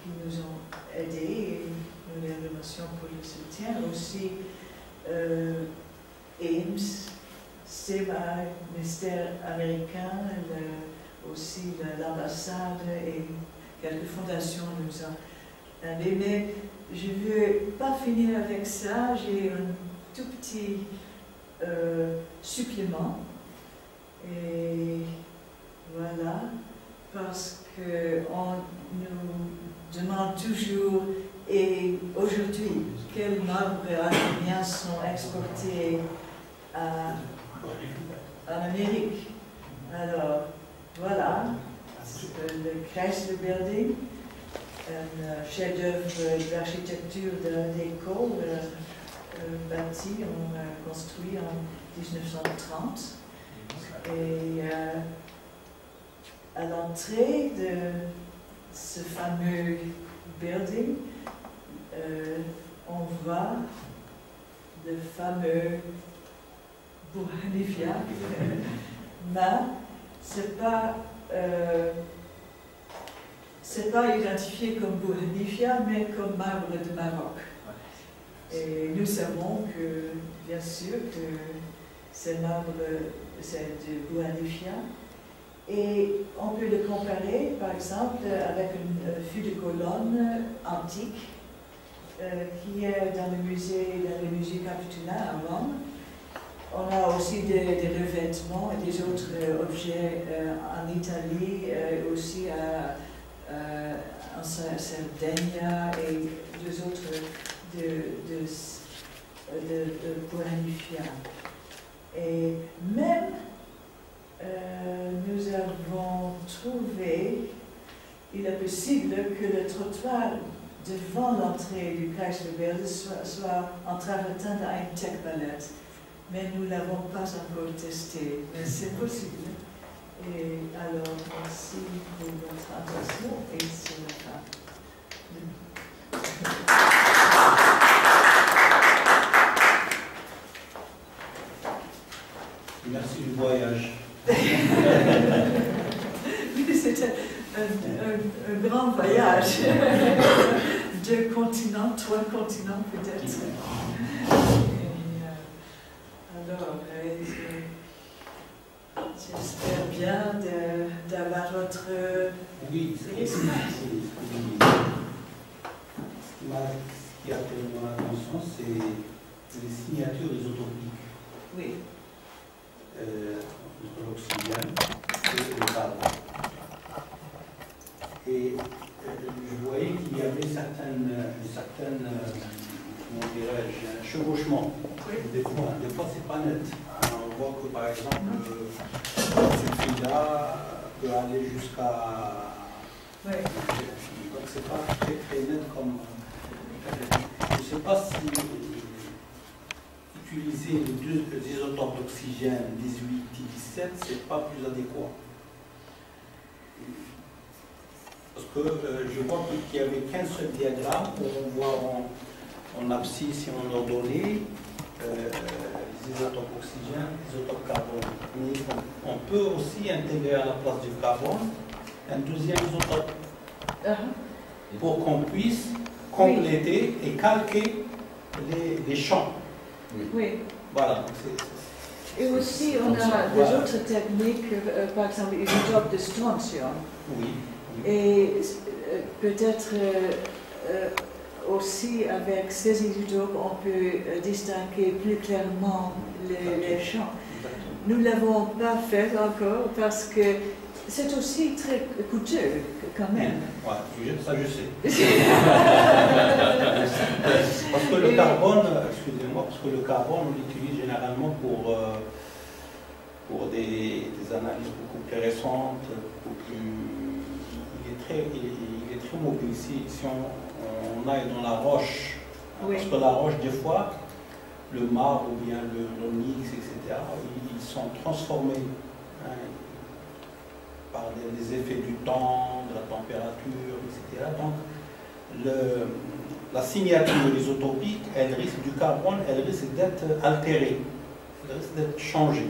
qui nous ont aidés et nous les remercions pour le soutien. Aussi, Ames, SEMA, le ministère américain, aussi l'ambassade et quelques fondations nous ont aidés. Mais je ne veux pas finir avec ça. J'ai un tout petit supplément. Et voilà, parce qu'on nous demande toujours, et aujourd'hui, quels marbres algériens sont exportés en Amérique. Alors, voilà, le Chrysler Building, un chef-d'œuvre d'architecture de la déco, bâti, construit en 1930. Et à l'entrée de ce fameux building, on voit le fameux Bouhanifia, mais c'est pas identifié comme Bouhanifia, mais comme marbre de Maroc. Et nous savons que, bien sûr, que ce marbre, c'est de Bouhanifia. Et on peut le comparer, par exemple, avec une fût de colonne antique qui est dans le musée Capitolin à Rome. On a aussi des revêtements et des autres objets en Italie, aussi en Sardaigne et deux autres de Bouhanifia. Et même nous avons trouvé il est possible que le trottoir devant l'entrée du Kaiserwälder soit en travertin à une tech-palette. Mais nous ne l'avons pas encore testé, mais c'est possible. Et alors, merci pour votre attention et c'est la fin. Merci du voyage. Oui, c'était un grand voyage. 2 continents, 3 continents peut-être. Alors, j'espère bien d'avoir votre... Oui, ce qui a attiré mon attention, c'est les signatures isotopiques. Oui. L'oxygène et le carbone. Et je voyais qu'il y avait certaines comment dirais-je, un chevauchement. Oui. Des fois c'est pas net. On voit que par exemple, cette fille-là peut aller jusqu'à... Oui. Donc c'est pas très très net comme... Je ne sais pas si utiliser les 2 isotopes d'oxygène 18 et 17, c'est pas plus adéquat. Parce que je vois qu'il n'y avait qu'un seul diagramme où on voit en abscisse et en ordonnée les isotopes oxygène, les isotopes carbone. Mais on peut aussi intégrer à la place du carbone un 2e isotope pour qu'on puisse compléter et calquer les champs. Oui. Voilà. Et aussi, on a des autres techniques, par exemple, isotope de strontium. Oui. Et peut-être aussi avec ces isotopes, on peut distinguer plus clairement les champs. Nous ne l'avons pas fait encore parce que c'est aussi très coûteux quand même. Ouais, ça je sais. Parce que le carbone, excusez-moi, parce que le carbone on l'utilise généralement pour des analyses beaucoup plus récentes, il est très mobile. Si on aille dans la roche, oui. Parce que la roche, des fois, le marbre ou bien l'onyx, etc., ils sont transformés par les effets du temps, de la température, etc. Donc, la signature isotopique, du carbone, elle risque d'être altérée, elle risque d'être changée.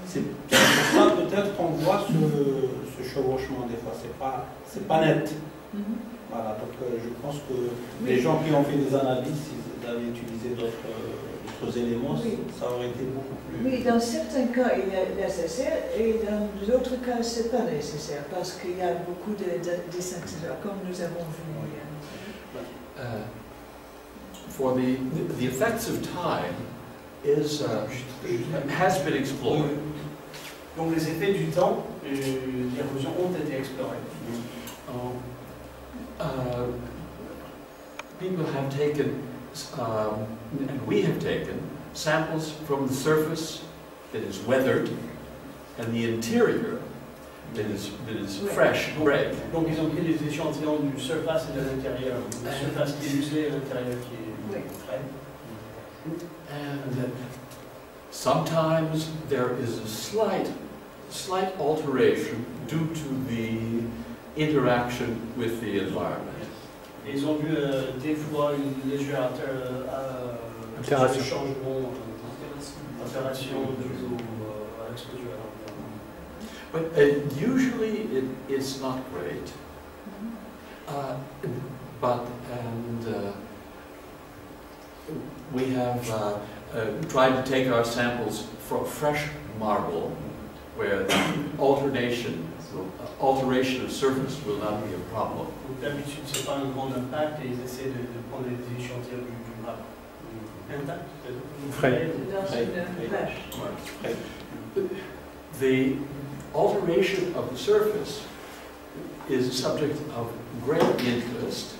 C'est pour ça peut-être qu'on voit ce chevauchement des fois, c'est pas net. Voilà, donc je pense que les gens qui ont fait des analyses, s'ils avaient utilisé d'autres éléments, ça aurait été beaucoup plus... Oui, dans certains cas, il est nécessaire, et dans d'autres cas, ce n'est pas nécessaire, parce qu'il y a beaucoup de synthétiseurs, comme nous avons vu. For the effects of time has been explored. Donc les effets du temps et l'érosion ont été explorés. People have taken, and we have taken, samples from the surface that is weathered and the interior that is fresh, gray. Donc ils ont pris des échantillons du surface et de l'intérieur, la surface qui est usée et l'intérieur qui est frais. And sometimes there is a slight alteration due to the interaction with the environment. Et ils ont vu des fois une légère changement, alteration de l'eau à l'exposure à l'environnement. But usually it's not great. We have tried to take our samples from fresh marble, where alteration of surface will not be a problem. D'habitude, ce n'est pas un grand impact et ils essaient de prendre des échantillons du marbre. Intact? Frais. The alteration of the surface is a subject of great interest.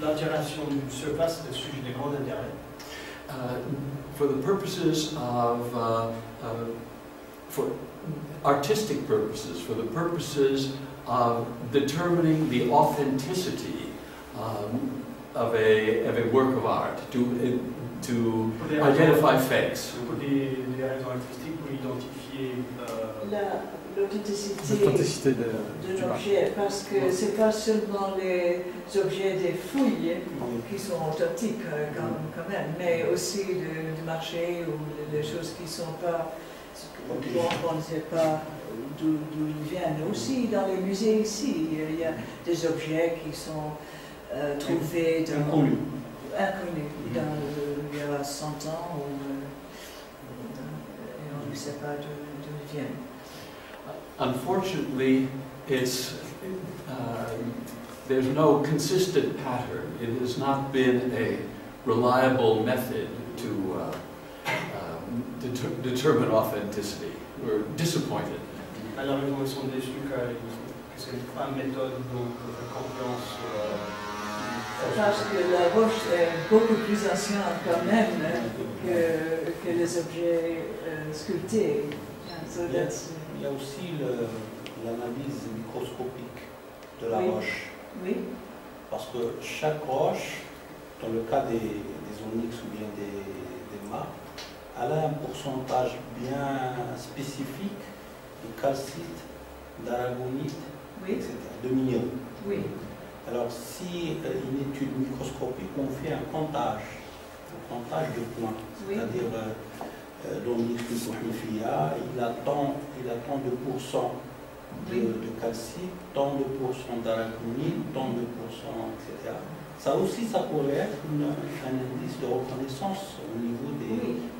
L'altération du surface est le sujet de grand intérêt. For the purposes of for artistic purposes, for the purposes of determining the authenticity of a work of art, to identify fakes. Pour des raisons artistiques, pour identifier l'authenticité de l'objet, parce que ce n'est pas seulement les objets des fouilles qui sont authentiques quand même, mais aussi du marché ou des choses qui ne sont pas, on ne sait pas d'où ils viennent. Aussi dans les musées ici, il y a des objets qui sont trouvés inconnus il y a 100 ans et on ne sait pas d'où ils viennent. Unfortunately, there's no consistent pattern. It has not been a reliable method to determine authenticity. We're disappointed. Malheureusement, ils sont déçus que ce n'est pas une méthode dont on fait confiance. Parce que la roche est beaucoup plus ancienne quand même que les objets sculptés. Il y a aussi l'analyse microscopique de la roche. Oui. Parce que chaque roche, dans le cas des onyx ou bien des marques, elle a un pourcentage bien spécifique de calcite, d'aragonite, etc., de minéraux. Oui. Alors, si une étude microscopique, on fait un comptage de points, c'est-à-dire l'onyx du Bouhnifia, il a tant de pourcents de calcite, tant de pourcents d'aragonite, tant de pourcents, etc. Ça aussi, ça pourrait être un indice de reconnaissance au niveau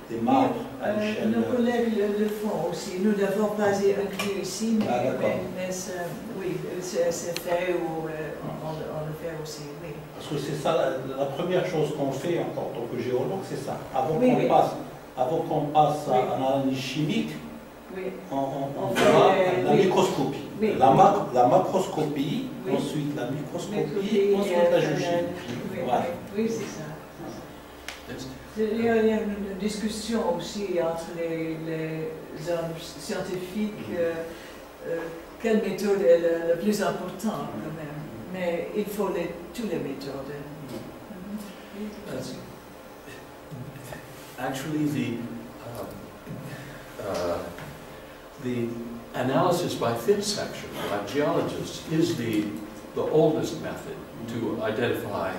des marbres à l'échelle. Nos collègues le font aussi. Nous n'avons pas inclus ici, mais c'est fait ou on le fait aussi, oui. Parce que c'est ça, la première chose qu'on fait en tant que géologue, c'est ça. Avant qu'on passe à l'analyse chimique, on fera la microscopie. La macroscopie, ensuite la microscopie, ensuite la géochimie. Voilà. Oui, c'est ça. Il y a une discussion aussi entre les hommes scientifiques, quelle méthode est la plus importante quand même. Mais il faut toutes les méthodes. Actually, the analysis by thin section by geologists is the oldest method to identify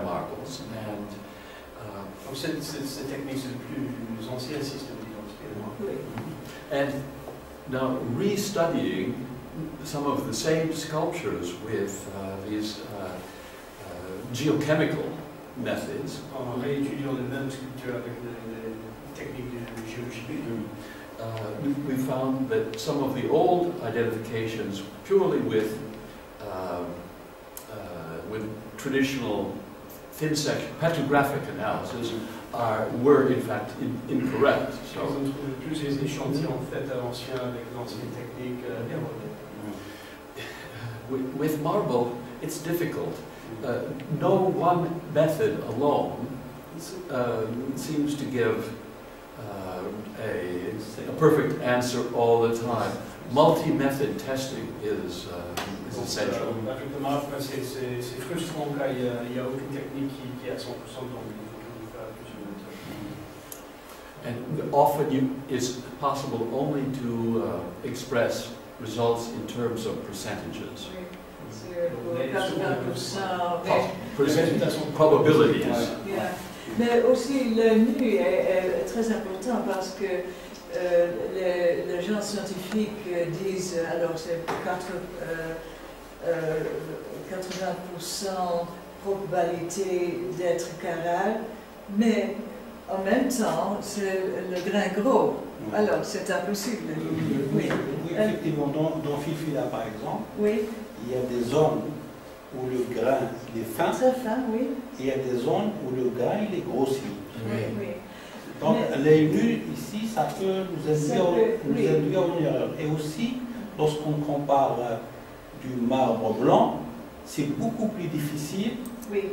marbles, and cette technique c'est le plus ancien système d'identité. And now restudying some of the same sculptures with these geochemical methods. En réétudiant les mêmes sculptures avec les techniques de géochimie. We found that some of the old identifications, purely with traditional thin section petrographic analysis, were in fact incorrect. So, on trouve plus les échantillons en fait anciens avec l'ancienne technique erronée. With marble, it's difficult. No one method alone seems to give a perfect answer all the time. Multi-method testing is essential. Avec le marbre, c'est frustrant quand il n'y a aucune technique qui est à 100%, donc il faut faire plusieurs méthodes. And often it's possible only to express results in terms of percentages. Probabilities. Yeah. Mais aussi le nu est très important parce que les gens scientifiques disent alors c'est 80% probabilité d'être chiral, mais en même temps c'est le grain gros. Alors c'est impossible. Oui, effectivement, dans Filfila par exemple, il y a des zones où le grain il est fin, très fin, oui. Et il y a des zones où le grain il est grossi. Oui. Donc l'œil nu ici, ça peut nous induire en erreur. Et aussi, lorsqu'on compare du marbre blanc, c'est beaucoup plus difficile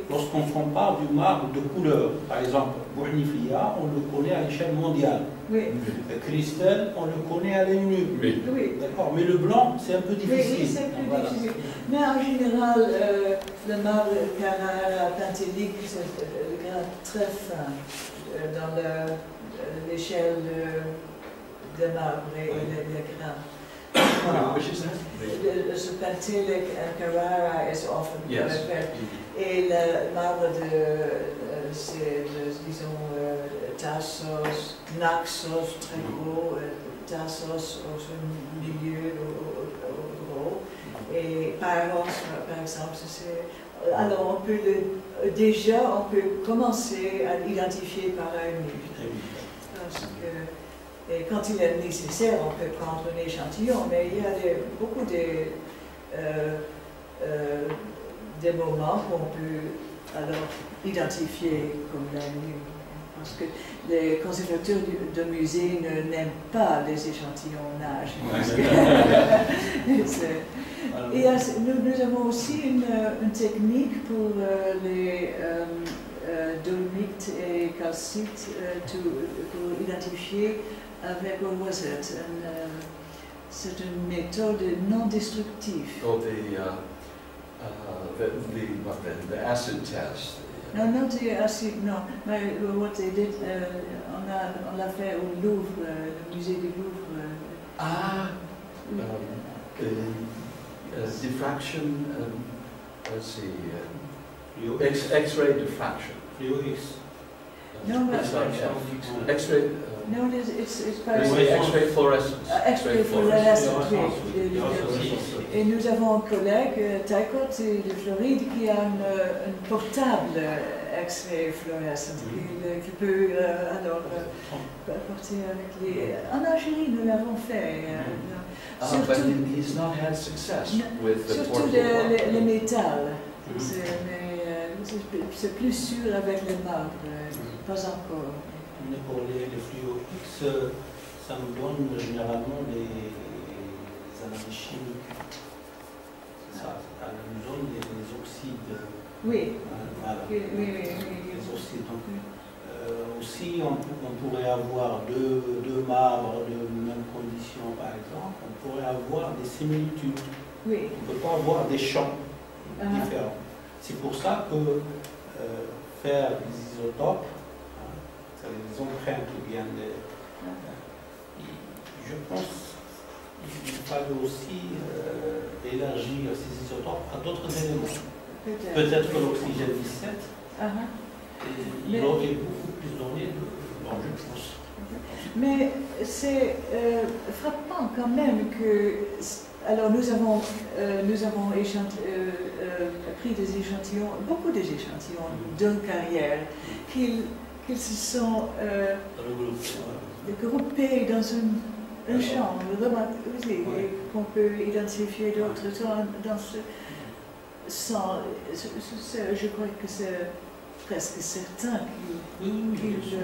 lorsqu'on compare du marbre de couleur. Par exemple, Bouhnifia, on le connaît à l'échelle mondiale. Oui. Le cristal, on le connaît à l'œil nu. Oui. Oui. D'accord, mais le blanc, c'est un peu Oui, difficile. c'est plus Voilà. difficile. Mais en général, le marbre Carrara pentélique, c'est le grain très fin dans l'échelle de marbre et les grains. Which is that? Ce pentélique Carrara est often Yes. fait. Et le marbre disons, Tassos, Naxos, très gros, Tassos au milieu, au gros, et Paros, par exemple, alors déjà on peut commencer à l'identifier par l'œil nu. Parce que, et quand il est nécessaire, on peut prendre un échantillon, mais il y a beaucoup des moments qu'on peut alors identifier comme l'œil nu. Parce que les conservateurs de musée n'aiment pas les échantillonnages. Nous avons aussi une technique pour les dolomites et calcites pour identifier avec une rosette. C'est une méthode non destructive. Oh, the acid test. Non, non, c'est acide, non. Mais what they did, on l'a fait au Louvre, le musée du Louvre. Ah, Oui. diffraction, let's see, Fluo X-ray diffraction. X. No, but X-ray, no, it's X-ray fluorescence. X-ray fluorescence, oui. Et nous avons un collègue, Taikot de Floride, qui a un portable X-ray fluorescence qui peut alors porter avec les... En Algérie, nous l'avons fait. But he's not had success with the Surtout portable. les métals. C'est plus sûr avec les marbres, pas encore. Mais pour les fluo X, ça nous donne généralement des analyses chimiques. Ça nous donne des oxydes. Oui. Voilà. Oui. Les oxydes. Donc, aussi, on pourrait avoir deux marbres de même condition, par exemple. On pourrait avoir des similitudes. Oui. On ne peut pas avoir des champs différents. C'est pour ça que faire des isotopes, c'est les empreintes qui viennent de... je pense qu'il fallait aussi élargir ces isotopes à d'autres éléments. Peut-être que l'oxygène 17, il aurait beaucoup plus donné je pense. Mais c'est frappant quand même que... Alors nous avons pris des échantillons, beaucoup d'échantillons d'une carrière, qu'ils se sont regroupés dans une chambre, et qu'on peut identifier d'autres dans ce sens. Je crois que c'est presque certain qu'ils...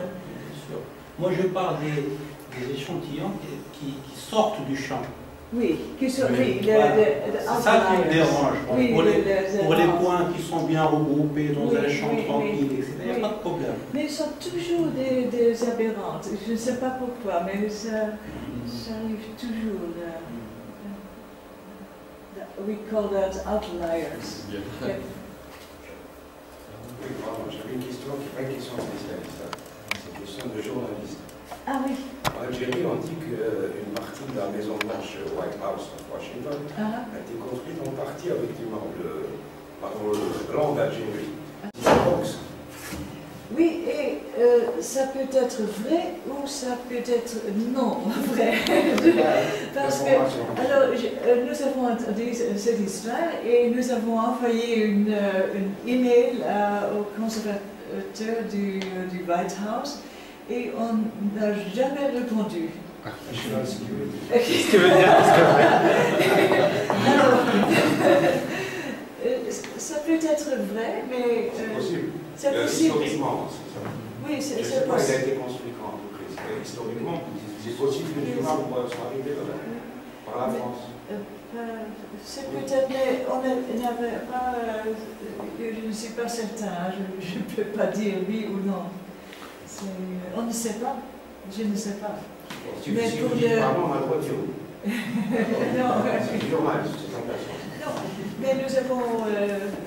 Moi je parle des échantillons qui sortent du champ. Oui, c'est ça qui me dérange. Oui, pour les points qui sont bien regroupés dans un champ tranquille, etc., il n'y a pas de problème. Mais ils sont toujours des aberrantes. Je ne sais pas pourquoi, mais ça arrive toujours. We call that outliers. Yeah. Oui, pardon, j'avais une question qui n'est pas une question spécialiste, c'est une question de journaliste. Ah oui. En Algérie, on dit qu'une partie de la Maison Blanche, White House, à Washington, a été construite en partie avec du marbre blanc d'Algérie. Oui, et ça peut être vrai ou ça peut être non vrai. Parce que, alors, nous avons entendu cette histoire et nous avons envoyé une email au conservateur du White House et on n'a jamais répondu. Qu'est-ce que veut dire Alors, ça peut être vrai, mais... c'est possible. C'est possible. Historiquement, c'est ça. Oui, Je ne c'est sais pas, il a possible. été construit quand, historiquement, c'est possible que les marbres soient arrivés par la France. C'est peut-être, mais on n'avait pas... je ne suis pas certain, je ne peux pas dire oui ou non. On ne sait pas. Je ne sais pas. Si Mais si pour vous dites le- pardon, on a le droit de dire oui. Non, C'est normal, c'est en personne. non, mais nous avons...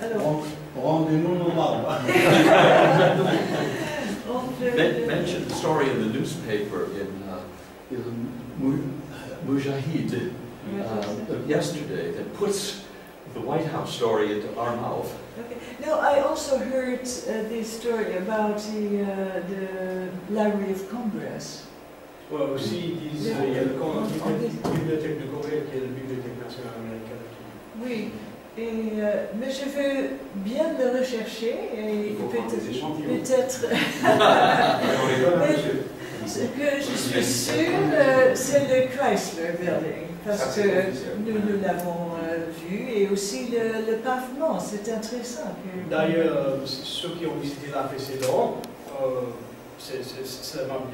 alors, Rendez-nous nos marbres. on peut... Mentioned the story in the newspaper in Mujahid yesterday that puts the White House story into our mouth. Okay. No, I also heard this story about the Library of Congress. Ouais, aussi, ils disent il y a la bibliothèque de Corée qui est la bibliothèque nationale américaine. Oui, et, mais je veux bien le rechercher et Il faut prendre des échantillons. peut-être On les donne à Mais- monsieur. ce que je suis sûre, c'est le Chrysler Building, parce Ça, c'est que officiel. nous l'avons vu, et aussi le pavement, c'est intéressant. D'ailleurs, ceux qui ont visité la précédente, c'est vraiment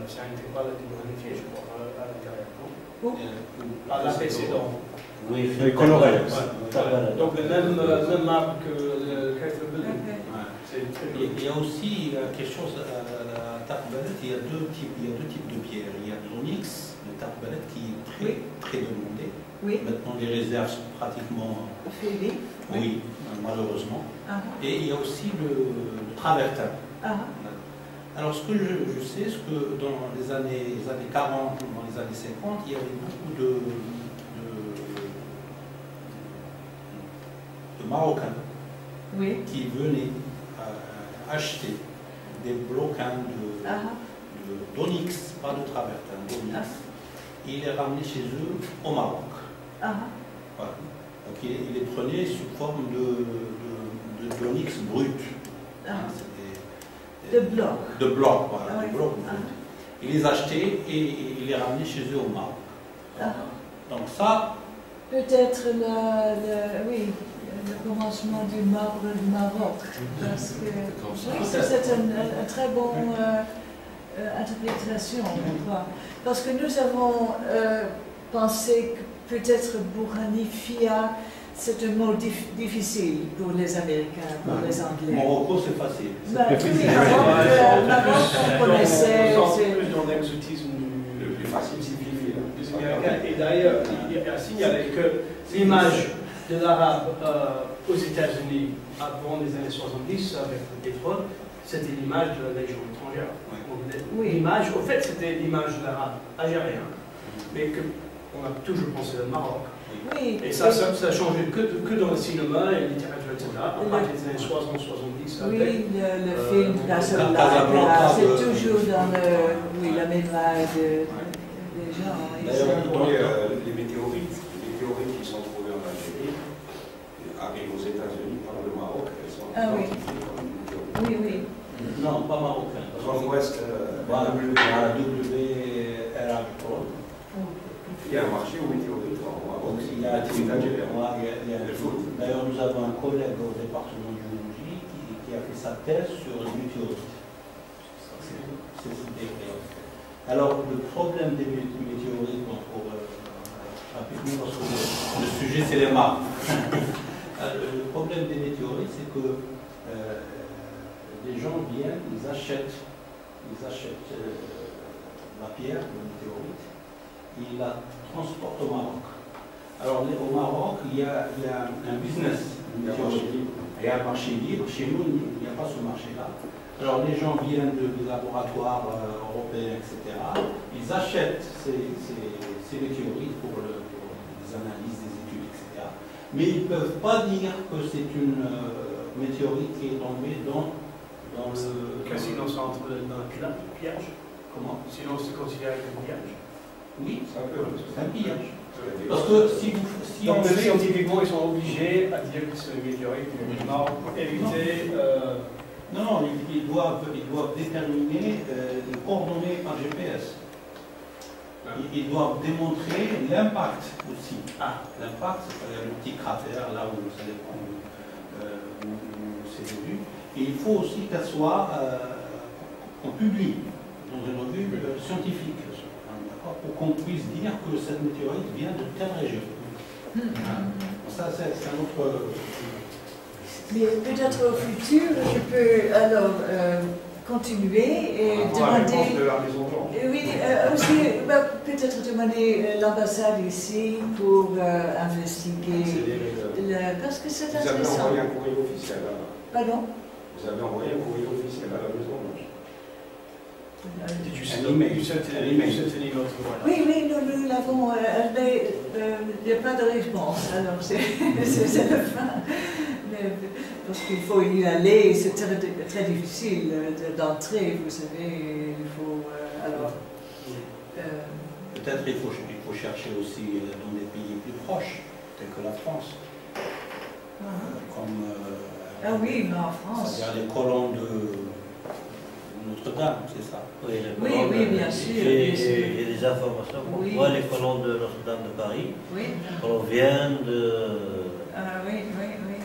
c'est un intégral magnifique, je crois, à l'intérieur, non? À la précédente. Oui, coloré. Ouais. Donc le même marque que le Chrysler Building. Ouais. C'est très Et bien. il y a aussi quelque chose à Tarbalet, il y a deux types de pierres. Il y a l'onyx, le Tarbalet qui est très demandé. Oui, Maintenant, les réserves sont pratiquement. Philippe. Oui, malheureusement. Ah, Et il y a aussi le travertin. ah, Alors, ce que je sais, c'est que dans les années 40, dans les années 50, il y avait beaucoup de Marocains oui, qui venaient acheter des bloquins ah, d'onyx, pas de travertin, d'onyx. Et ils les ramenaient chez eux au Maroc. ah, Voilà. Donc ils les prenaient sous forme d'onyx brut. ah, C'était de bloc. de blocs, voilà, Ah de oui. blocs. Ah. Ils les achetaient et ils les ramenaient chez eux au Maroc. Ah. Donc ça, Peut-être oui, le commencement du marbre du Maroc, parce que oui, c'est une très bonne interprétation, je crois. Parce que nous avons pensé que peut-être Bourhanifia, c'est un mot difficile pour les Américains, pour les Anglais. Morocco, c'est facile. Bah, oui, Maroc, on connaissait. On est plus dans l'exotisme Le plus facile, c'est Fifi. des Américains. Et d'ailleurs, il y a à signaler que l'image de l'arabe aux États-Unis avant les années 70, avec le pétrole, c'était l'image de la Légion étrangère. Oui. L'image, au fait, c'était l'image de l'arabe algérien, mais qu'on a toujours pensé au Maroc. Oui. Et ça a changé que dans le cinéma et la littérature, etc. À partir des années 60-70. Oui, le film Casablanca, Casablanca, c'est toujours dans la mémoire des gens. Et D'ailleurs, ça- Les météorites qui sont trouvées en Algérie arrivent aux États-Unis par le Maroc. Elles sont Ah oui. identifiées comme météorites. Oui, oui. Non, pas marocain. Nord-Ouest, Voilà, WRA Pro. il y a un marché aux météorites au Maroc. Donc, il y a Le foot. D'ailleurs, nous avons un collègue au département de géologie qui a fait sa thèse sur les météorites. C'est incroyable. Alors, le problème des météorites, pour rapidement, parce que le sujet c'est les marbres. Le problème des météorites, c'est que les gens viennent, ils achètent la pierre, le météorite, ils la transportent au Maroc. Alors, au Maroc, il y a un business. Il y a un marché libre. Chez nous, il n'y a pas ce marché-là. Alors, les gens viennent des laboratoires européens, etc. Ils achètent ces météorites pour des analyses, des études, etc. Mais ils ne peuvent pas dire que c'est une météorite qui est tombée dans le... Sinon, c'est entre dans un pillage. Comment? Sinon, c'est considéré comme un pillage. Oui, C'est un peu. c'est un pillage. Parce que si on Donc, fait... scientifiquement, ils sont obligés à dire que c'est une météorite pour éviter. Non, ils doivent déterminer les coordonnées par GPS. Ils doivent démontrer l'impact aussi. L'impact, c'est-à-dire le petit cratère, là où ça dépend où c'est vu. Et il faut aussi qu'elle soit qu'on publie dans une revue scientifique, pour qu'on puisse dire que cette météorite vient de telle région. Ça, c'est un autre... Mais peut-être au futur, je peux alors continuer et Par rapport à la réponse demander. de la Maison Blanche. Oui, aussi peut-être demander l'ambassade ici pour investiguer. Parce que c'est Vous avez intéressant. envoyé un courrier officiel là. Pardon? Vous avez envoyé un courrier officiel à la Maison Blanche. Did you An send email. you sent An an email. email to the White House? Oui, oui, nous l'avons, mais il n'y a pas de réponse, alors c'est la fin. Mais, parce qu'il faut y aller, c'est très difficile d'entrer, vous savez, il faut, alors... Peut-être il faut chercher aussi dans des pays plus proches, tels que la France. Comme ah oui, mais en France... c'est-à-dire les colons de Notre-Dame, c'est ça? Oui, les Oui, colons oui, de- bien sûr, J'ai bien sûr. j'ai des informations. Oui. Moi, les colons de Notre-Dame de Paris Oui, proviennent oui, oui, oui.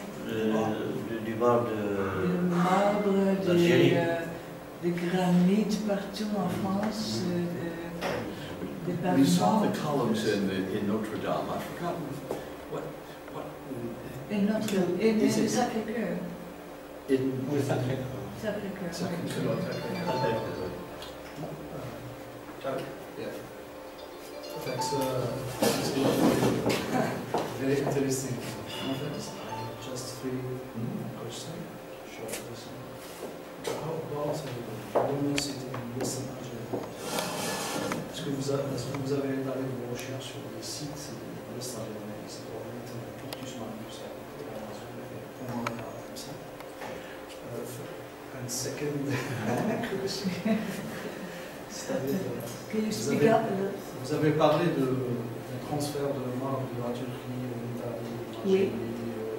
du bar Du de... marbre, d'Algérie. du granit partout en France, des We saw pavements. the columns in Notre Dame. I've forgotten what Et notre, et Is it- Sacré-Cœur. in Oui, Sacré-Cœur. Sacré-Cœur. That's very interesting. Just three questions. Short question. How about women sitting in Western Algeria? Est-ce que vous avez étalé vos recherches sur des sites de l'Est algérien qui sont orientés pour plus ou moins plus à pour moi, comme ça. And second question. C'est-à-dire, Can you Vous speak avez- up? vous avez parlé de transfert de marbre de la Turquie au Italie, Oui.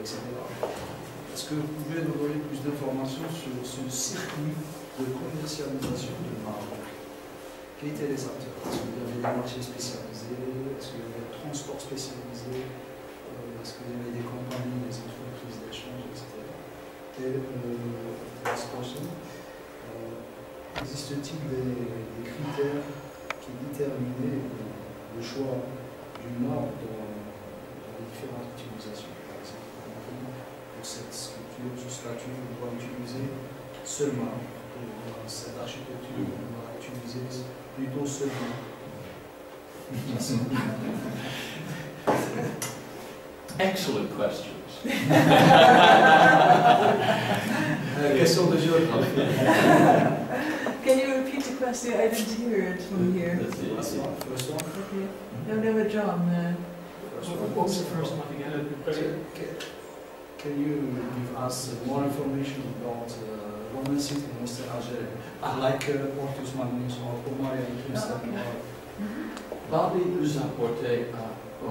etc. Est-ce que vous pouvez nous donner plus d'informations sur ce circuit de commercialisation de marbre? Quels étaient les acteurs? Est-ce qu'il y avait des marchés spécialisés? Est-ce qu'il y avait des transports spécialisés? Est-ce qu'il y avait des compagnies, des entreprises d'échange, etc. Et last question, existe-t-il des critères qui déterminaient le choix du marbre dans les différentes utilisations? Par exemple, pour cette sculpture, ce statue, on doit utiliser seulement. Pour cette architecture, on doit utiliser plutôt seulement. excellent questions. Question de géographie. Can you repeat the question? I didn't hear it from here. Let's see, let's see. First one. Okay. No, John. What was the first one again? Can you give us more information about women sitting in Western Algeria? Like Portus Magnus or Pomaria in Princeton? Bobby nous a apporté au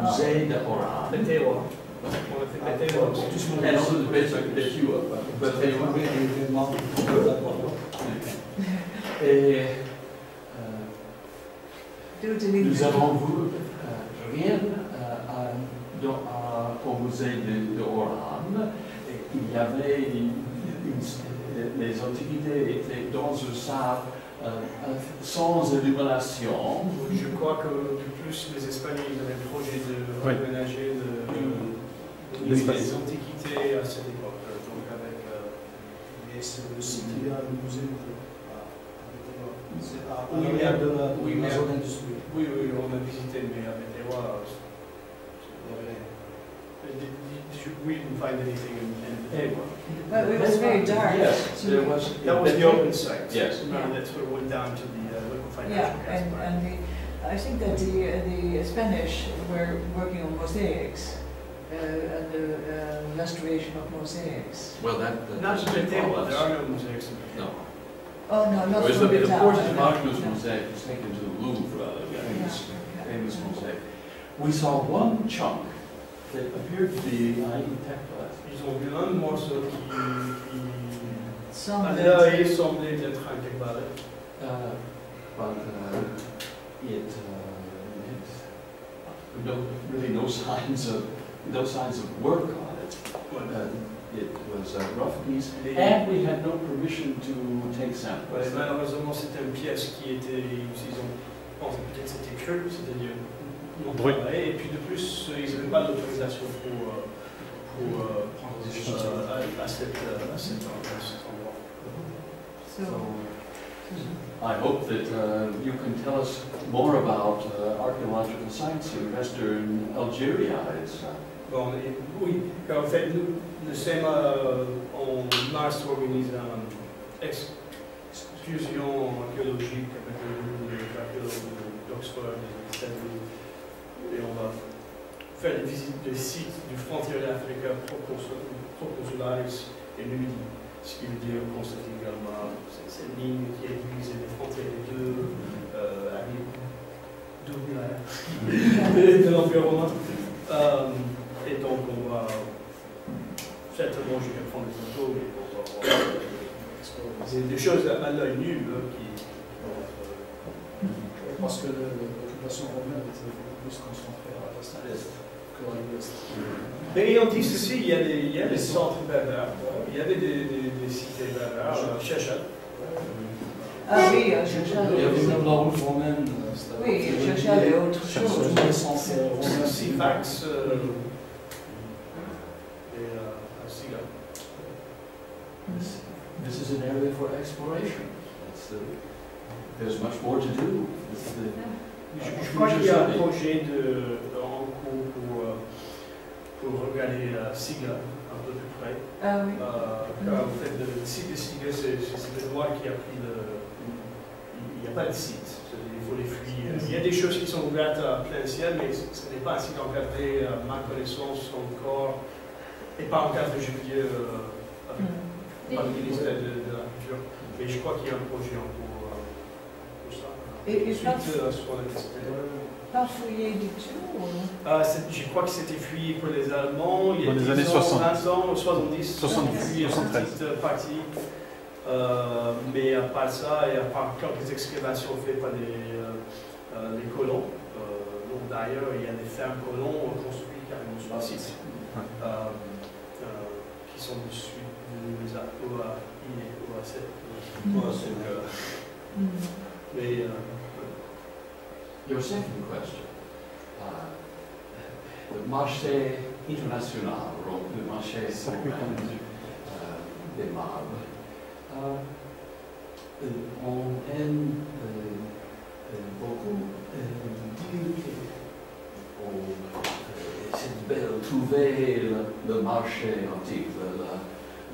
musée de Oran. Betewa. On a fait Betewa. Portus And Magnus. also the Betua. Et Do it in English. nous avons vu rien au musée de Oran. Et il y avait les antiquités étaient dans une salle sans illumination. Je crois que plus les Espagnols ils avaient le projet de Oui. réaménager les antiquités à cette époque. Donc avec Et c'est le site qu'il y a le musée c'est à Oui, l'arrière de oui, la mais- zone industrielle. oui, on a visité, mais à Betewa, we didn't find anything in Betewa. Well, it was very dark. Yes, there was. That was the open site. Yes. And that's where it went down to the liquefied Yeah, natural gas plant. and I think that the Spanish were working on mosaics and the restoration of mosaics. Well, that Not was in a big Betewa, problem. there are no mosaics in No. Betewa. Oh no, not Whereas from the the Portus town. Magnus No. mosaic was taken to the Louvre, famous, Yeah, okay. famous mosaic. We saw one chunk that appeared to be Tectile. Ils ont vu un morceau qui Some à that- l'œil semblait être un kebab. But it no, really no signs of work on it. It was a rough piece, and we had no permission to take samples. Ouais, malheureusement, c'était une pièce qui était, ils ont pensé peut-être c'était cru, c'est-à-dire non Oui. travaillé, et puis de plus, ils n'avaient pas d'autorisation pour prendre des choses à cet endroit. So, I hope that you can tell us more about archaeological sites in Western Algeria. It's, Bon, oui, en fait, nous, le SEMA, en mars, organise une excursion archéologique avec les archéologues d'Oxford, des États-Unis, et on va faire des visites des sites du frontière d'Afrique Proconsularis et Numidie. Ce qui veut dire constater également cette ligne qui épuise les frontières des deux de l'Empire romain. Et donc on va certainement jusqu'à prendre des photos, mais on va c'est des choses à l'œil nu qui vont être. Parce que l'occupation romaine était beaucoup plus concentrée à l'est qu'à l'ouest. Mais ayant dit ceci, il y a des centres berbères, il y avait des cités berbères, Chachal. ah oui, Chachal. Il y avait même la route romaine. Oui, Chachal est autre chose. Tout l'essence romaine. Sifax et Siga. this is an area for exploration. There's much more to do. Je crois qu'il y a un projet en cours pour regarder Siga un peu plus près. Ah oui. Car en fait, le site de Siga, c'est le roi qui a pris le. Il n'y a pas de site, il faut les fuir. Il y a des choses qui sont ouvertes à plein ciel, mais ce n'est pas un site encadré, à ma connaissance encore, et pas encadré, je veux dire, par le ministère de la Culture. Mais je crois qu'il y a un projet en cours pour ça. Et pas fouillé du tout je crois que c'était fouillé pour les Allemands, il y a dans les 10 années ans, 60. 20 ans, 70, 70, 73. Une petite partie. Mais à part ça, et à part quelques excavations faites par les colons, donc d'ailleurs il y a des fermes colons construites carrément sur le site, qui sont dessus des OAI et OAC. Mais Your second question, the marché international, or the marché des marbres, on aime beaucoup dire c'est belle trouver le marché antique,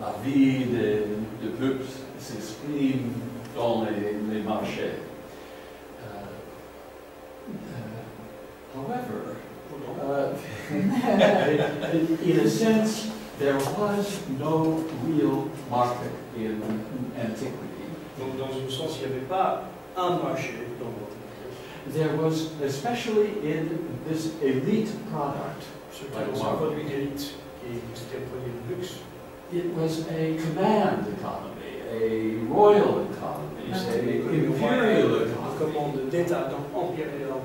la vie de peuples s'exprime dans les marchés. However, in a sense, there was no real market in antiquity. donc dans un sens, il n'y avait pas un marché dans l'Antiquité. There was, especially in this elite product, Surtout dans un produit d'élite, qui était un produit de luxe. it was a command economy, a royal economy, an imperial Une economy. commande d'État, donc impérial.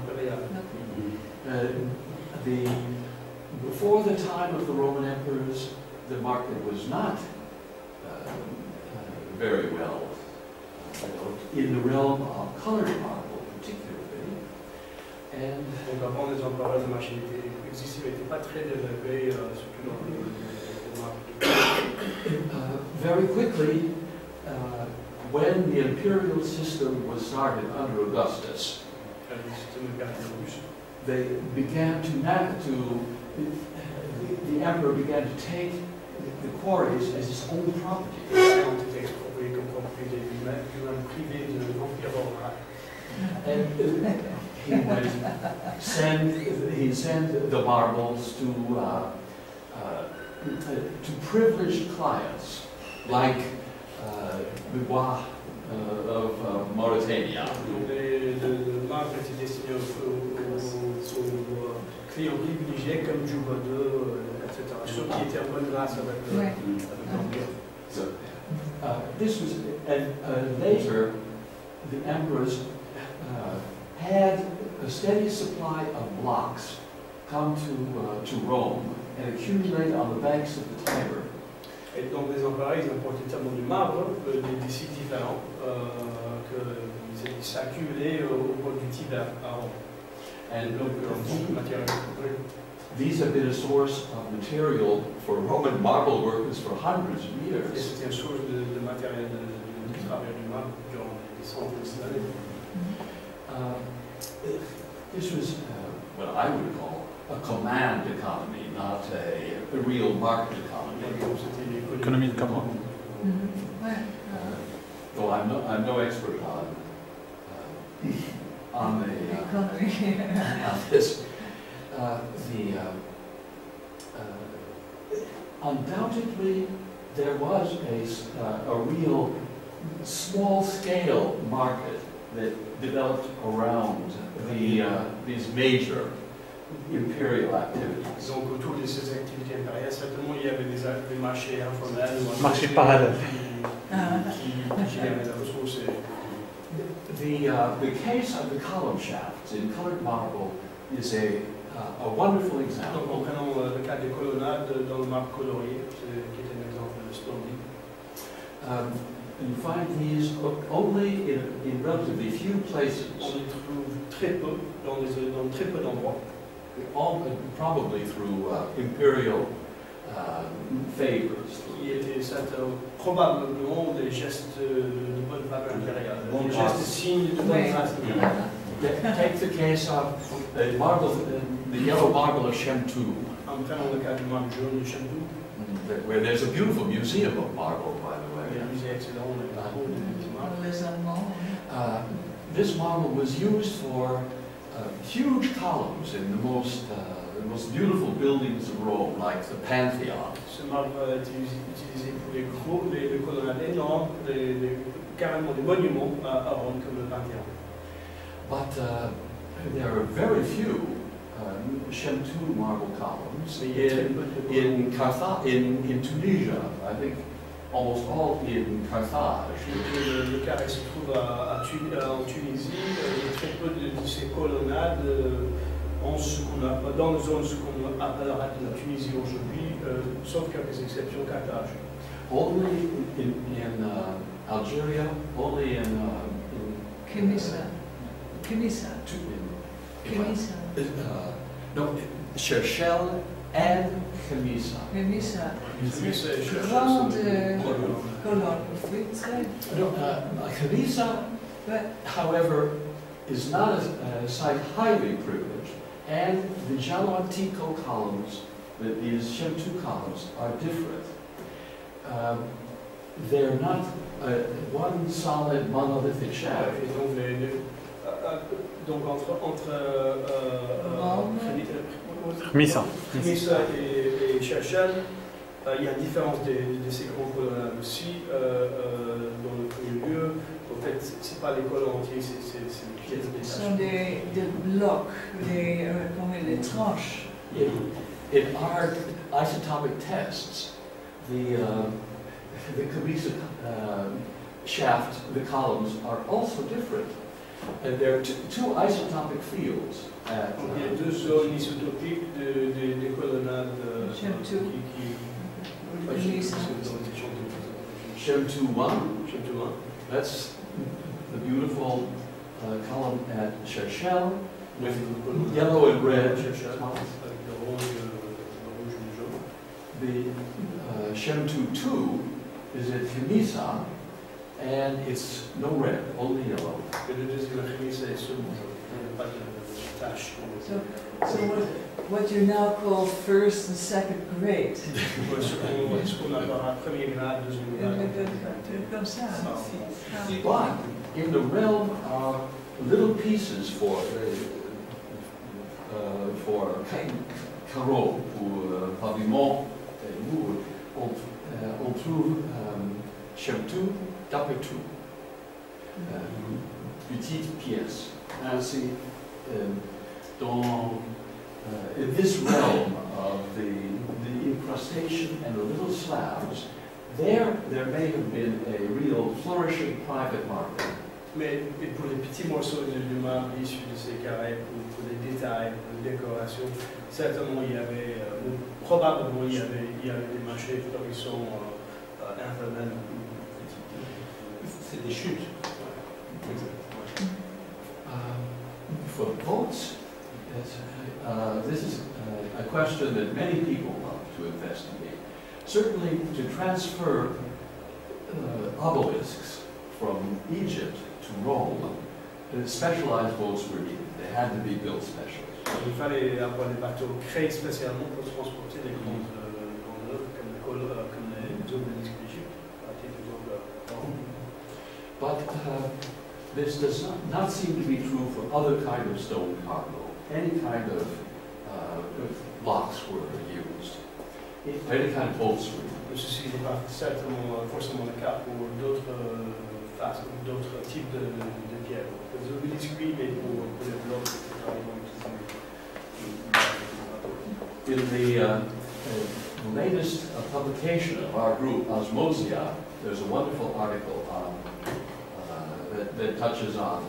Before the time of the Roman emperors, the market was not very well developed in the realm of colored marble, particularly. And Donc avant les empereurs, le marché n'était pas très développé, surtout dans le marché. very quickly, when the imperial system was started under Augustus, they began to the emperor began to take the quarries as his own property. And he'd send the marbles to privileged clients like the Bois of Mauritania. Le marbre était destiné aux clients privilégiés comme Juba II, etc. Ceux qui étaient en bonne grâce avec l'Empire. So, this was, and later, the emperors had a steady supply of blocks come to Rome and accumulate on the banks of the Tiber. Et donc les empereurs, ils importaient tellement du marbre, des sites différents, qu'ils s'accumulaient au bord du Tiber à Rome. And donc, these have been a source of material for Roman marble workers for hundreds of et years. c'était une source de matériel de travers du marbre durant des centaines d'années. This was what I would call a command economy, not a real market economy. Économie de commande. Though I'm no expert on this. Undoubtedly, there was a real small-scale market that developed around these major imperial activities. Donc autour de ces activités impériales, certainement il y avait des marchés informels, Marché parallèle. qui généraient des ressources. The case of the column shafts in colored marble is a wonderful example. Donc en prenant le cas des colonnades dans le marbre coloré, qui est un exemple splendide. You find these only in relatively few places. On les trouve très peu dans très peu d'endroits. All probably through imperial favors. Qui étaient probablement des gestes de bonne faveur impériale, des gestes signes de bonne grâce impériale. Take the case of the marble, the yellow marble of Chengdu. En prenant le cas du marbre jaune de Chengdu, where there's a beautiful museum of marble, by the way. il y a un musée excellent de marbre. Les Allemands. This marble was used for huge columns in the most beautiful buildings of Rome, like the Pantheon. Ce marbre est utilisé pour les colonnades énormes, carrément des monuments à Rome comme le Panthéon. But there are very few Chengdu marble columns in Tunisia. I think almost all in Carthage. Le carré se trouve en Tunisie. Il y a très peu de ces colonnades dans les zones qu'on appellera la Tunisie aujourd'hui, sauf quelques exceptions, Carthage. Only in Algeria, only in Kemissa. No, Cherchel and Kemissa. Kemissa. Kemissa et Cherchel Grande sont colonne. No, Kemissa, however, is not a site highly privileged, and the Jalwantico columns, these Chengdu columns, are different. They're not one solid monolithic shaft. Donc entre Kemissa et Cherchel, il y a une différence de ces grands colonnades aussi. Dans le premier lieu, en fait, ce n'est pas les colonnes entiers, c'est des pièces détachées. Ce sont des blocs, comme des tranches. In our isotopic tests, the Kemissa shaft, the columns, are also different. And there are two isotopic fields. Il y a deux zones isotopiques des colonnades Chengdu 1, that's the beautiful column at Cherchel with yellow and red. The Chengdu 2 is at Kemissa, and it's no red, only yellow. So what you now call first and second grade. Comme ça. But in the realm of little pieces for carreaux, pour pavillon, on trouve Chengdu Dapetu, petite pièce. Ainsi, in this realm of the incrustation and the little slabs, there may have been a real flourishing private market. Mais pour les petits morceaux de marbre issus de ces carrés, pour les détails, pour les décorations, certainement probablement il y avait des marchés florissants informels. C'est des chutes. For boats, this is a question that many people love to investigate. Certainly, to transfer obelisks from Egypt to Rome, specialized boats were needed. They had to be built specially. Il fallait avoir des bateaux créés spécialement pour transporter les grandes œuvres comme les obélisques d'Égypte, à partir des œuvres de Rome. But this does not seem to be true for other kind of stone cargo. Any kind of blocks were used. Any kind of bolts were used. Ceci n'est pas certainement forcément le cas pour d'autres types de pierres. Les obélisques, oui, mais pour les blocs, etc. In the latest publication of our group, Osmosia, there's a wonderful article that touches on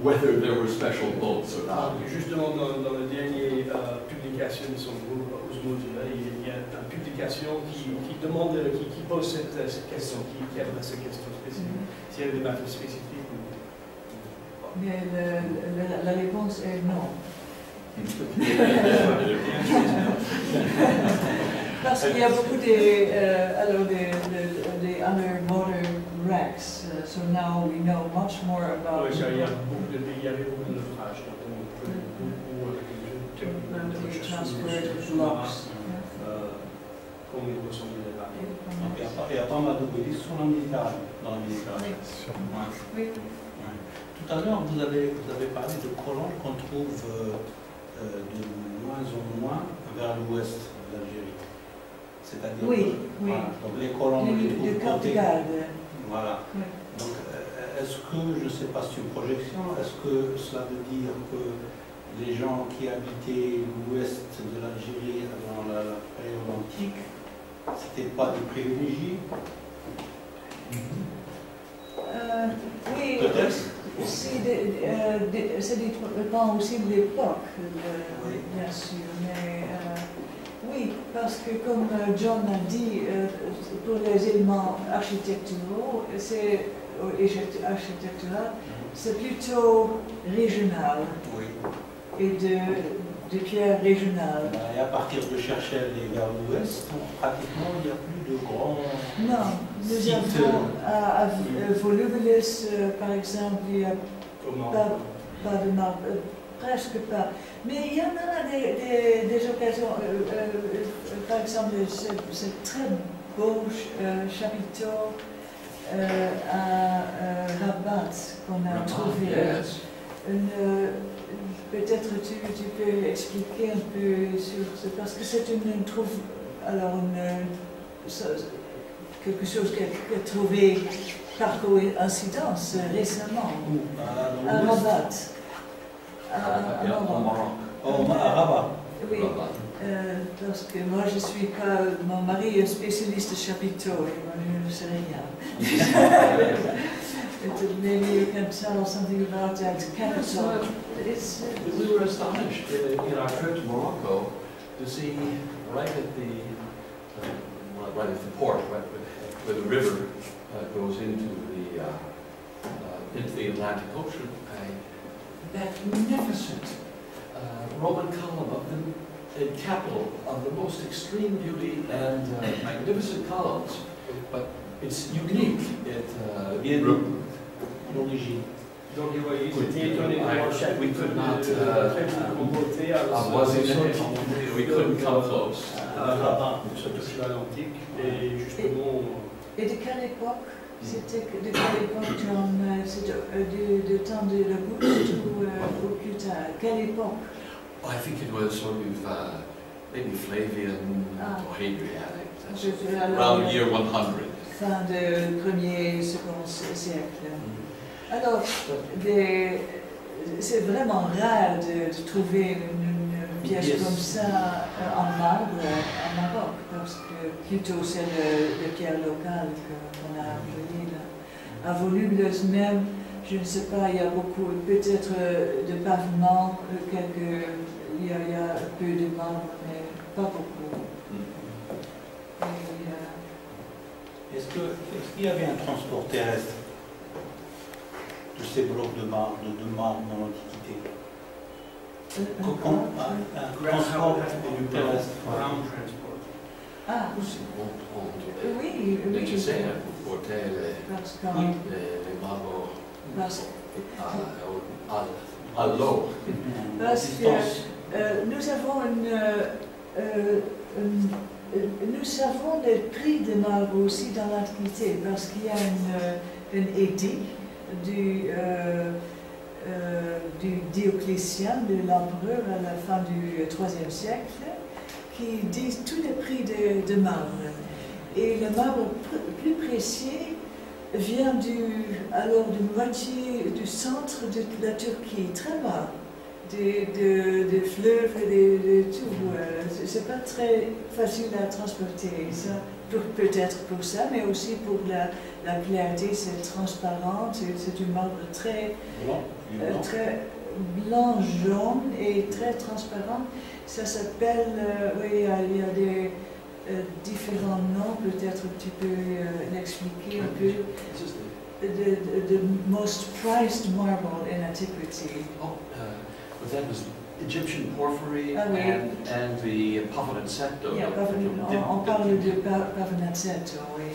whether there were special boats or not. Justement, dans la dernière publication de son groupe Osmosia, il y a une publication qui demande, qui pose cette question, qui adresse cette question spécifique, s'il y a des bateaux spécifiques ou pas. Mais la réponse est non. Parce qu'il y a beaucoup des underwater wrecks, so now we know much more about Il y avait beaucoup de naufrages, donc on peut beaucoup transport blocks. comme ils ressemblent les bateaux. Il y a pas mal d'obélisques sur la Méditerranée, dans la Méditerranée. Oui. Ouais. Tout à l'heure, vous avez parlé de colons qu'on trouve de moins en moins vers l'ouest de l'Algérie. C'est-à-dire Oui, oui. Voilà, donc les colons les trouvent côté. Voilà. Oui. Donc, est-ce que, je ne sais pas si c'est une projection, est-ce que cela veut dire que les gens qui habitaient l'ouest de l'Algérie dans la période antique, ce n'étaient pas des privilégiés? Oui, Peut-être. ça dépend aussi de l'époque, bien sûr, mais oui, parce que comme John a dit, pour les éléments architecturaux, c'est plutôt régional Oui. et de pierres régionales. Et à partir de Cherchel et vers l'ouest, pratiquement, il n'y a plus de grands... Non, nous avons à Volubilis, par exemple, il n'y a pas de marbre, presque pas. Mais il y en a des occasions, par exemple, ce très beau chapiteau à Rabat qu'on a trouvé. Yes. Peut-être tu peux expliquer un peu sur ce, parce que c'est quelque chose qui a trouvé par coïncidence récemment à Rabat. À Rabat. Oui, parce que moi je suis pas, mon mari est spécialiste de chapiteaux et moi je ne sais rien. Maybe you can tell something about that capital. We were astonished in our trip to Morocco to see right at the port, where the river goes into the Atlantic Ocean, a magnificent Roman column of the capital of the most extreme beauty and magnificent columns, but it's unique. L'origine. Donc, c'était étonné de voir chaque we could not, beauté we couldn't come close. Surtout sur l'Atlantique. Et justement. Et de quelle époque? C'était de quelle époque, John? Du temps de la Bouche ou plus tard? Quelle époque? I think it was sort of maybe Flavian or Hadrianic. Around year 100. Fin du 1er, 2e siècle. Alors, c'est vraiment rare de trouver une pièce comme ça en marbre en Maroc, parce que plutôt c'est les pierres locales qu'on a employées là. À Volubilis même, je ne sais pas, il y a beaucoup, peut-être de pavement, il y a un peu de marbre, mais pas beaucoup. Est-ce qu'il y avait un transport terrestre de ces blocs de marbre dans l'Antiquité? Un transport terrestre. Ah, Aussi, entre oui, les oui. Tchèques pour porter Parce les marbres parce- à l'eau. parce que nous avons nous savons le prix des marbres aussi dans l'Antiquité, parce qu'il y a une édicte du Dioclétien, de l'empereur à la fin du IIIe siècle, qui dit tous les prix de marbre. Et le marbre plus précieux vient de moitié du centre de la Turquie, très bas, des fleuves et de tout. C'est pas très facile à transporter, ça, peut-être pour ça, mais aussi pour la clarté, c'est transparent, c'est du marbre très blanc, jaune et très transparent. Ça s'appelle, oui, il y a des différents noms, peut-être tu peux l'expliquer un peu. The most prized marble in antiquity. Oh, but that was Egyptian porphyry Ah, oui. and the Pavonetto. Yeah, on parle de Pavonetto, oui.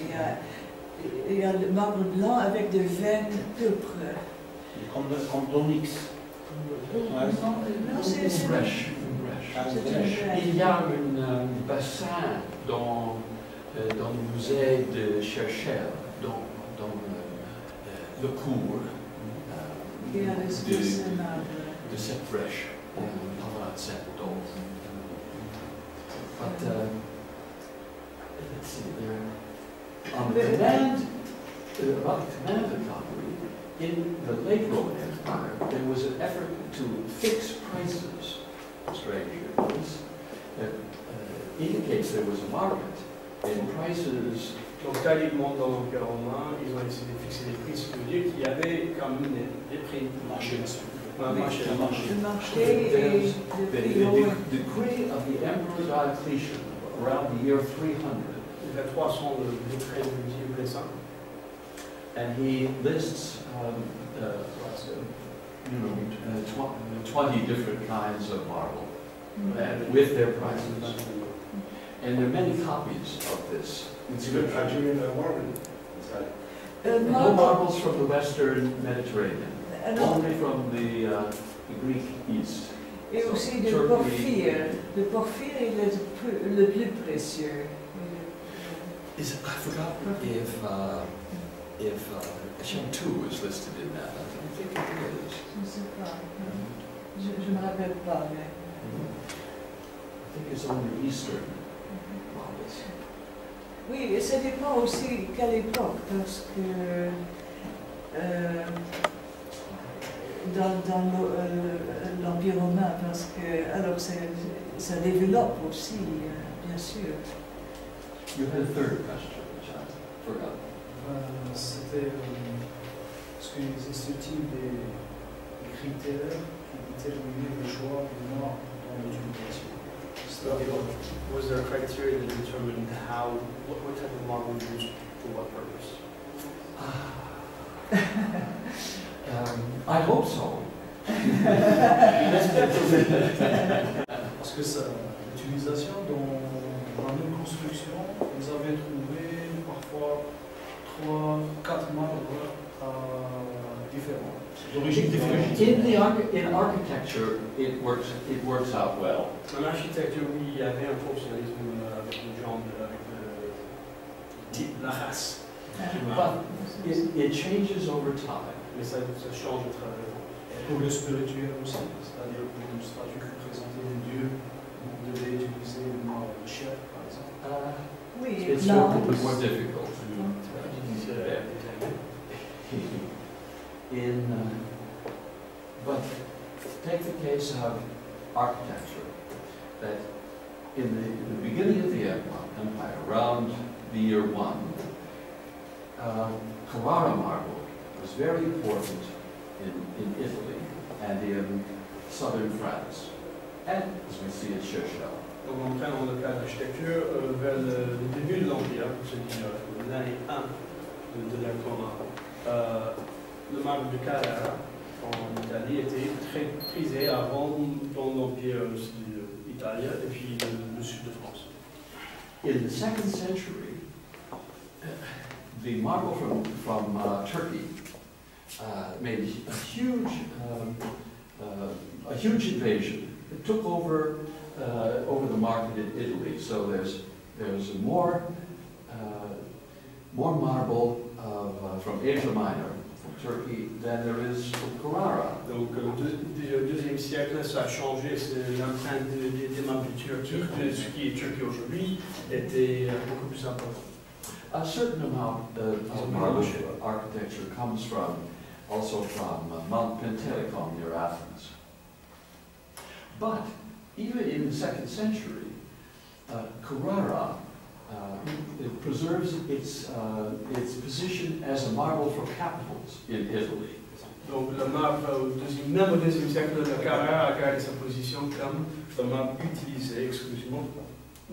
Il y a le marbre blanc avec des veines pourpres. Comme l'onyx. Non, c'est Fresh. Il y a un bassin dans le musée de Chercheurs, dans le cours Il y a ce marbre. de cette brèche, Pavonetto. But let's see there. On the command, about the command of Calvary, in the late Roman Empire, there was an effort to fix prices. Strange, that indicates there was a market and prices. Donc, tardivement dans l'Empire romain, ils ont essayé de fixer les prix, ce qui veut dire qu'il y avait quand même des prix. Marché. Le marché There's et the decree of the Emperor Diocletian around the year 300. Il y a 300 de décrets de Dioclétien. And he lists 20 different kinds of marble and with their prices. And there are many copies of this inscription. Algerian marble. No marbles from the Western Mediterranean, non. only from the Greek East. Et aussi le porphyre. Le porphyre est le plus précieux. I forgot if Shantou is listed in that. I don't think it is. Je ne sais pas. Je ne me rappelle pas. Mais... I think it's only Eastern marbles. Oui, et ça dépend aussi quelle époque, parce que dans l'Empire romain, parce que alors ça développe aussi, bien sûr. You had a third question, which I forgot. C'était est-ce qu'il existe-t-il des critères qui déterminaient le choix du noir dans l'utilisation? Was there a criteria that determined what type of marble was used for what purpose? I hope so. Parce que l'utilisation dans la même construction, vous avez trouvé parfois 3-4 marbres différents, d'origine différente. In architecture, it works out well. En architecture, oui, il y avait un fonctionnalisme avec le genre, avec le type, la race. But it changes over time. Mais ça change au travers du temps. Pour le spirituel aussi, c'est-à-dire pour une statue qui représentait un dieu, vous devez utiliser le marbre de chef, par exemple. Oui, It's blanc. more difficult. But take the case of architecture, that in the beginning of the empire, around the year 1, Carrara marble was very important in Italy and in southern France, and as we see at Chercheurs. Donc on prend dans le cas de l'architecture vers le début de l'Empire, c'est-à-dire l'année 1 de l'Empire romain. Le marbre de Carrara en Italie était très prisé avant dans l'Empire italien et puis le sud de France. In the 2nd century, the marble from Turkey made a huge invasion. It took over the market in Italy. So there's more marble from Asia Minor, from Turkey, than there is from Carrara. Donc, au deuxième siècle, ça a changé. L'empreinte des marbles turques, de ce qui est Turquie aujourd'hui, était beaucoup plus important. A certain amount of marble architecture comes also from Mount Pentelicon near Athens. But even in the 2nd century, Carrara it preserves its position as a marble for capitals in Italy. Donc le marbre, même au deuxième siècle, le Carrara a gardé sa position comme le marbre utilisé exclusivement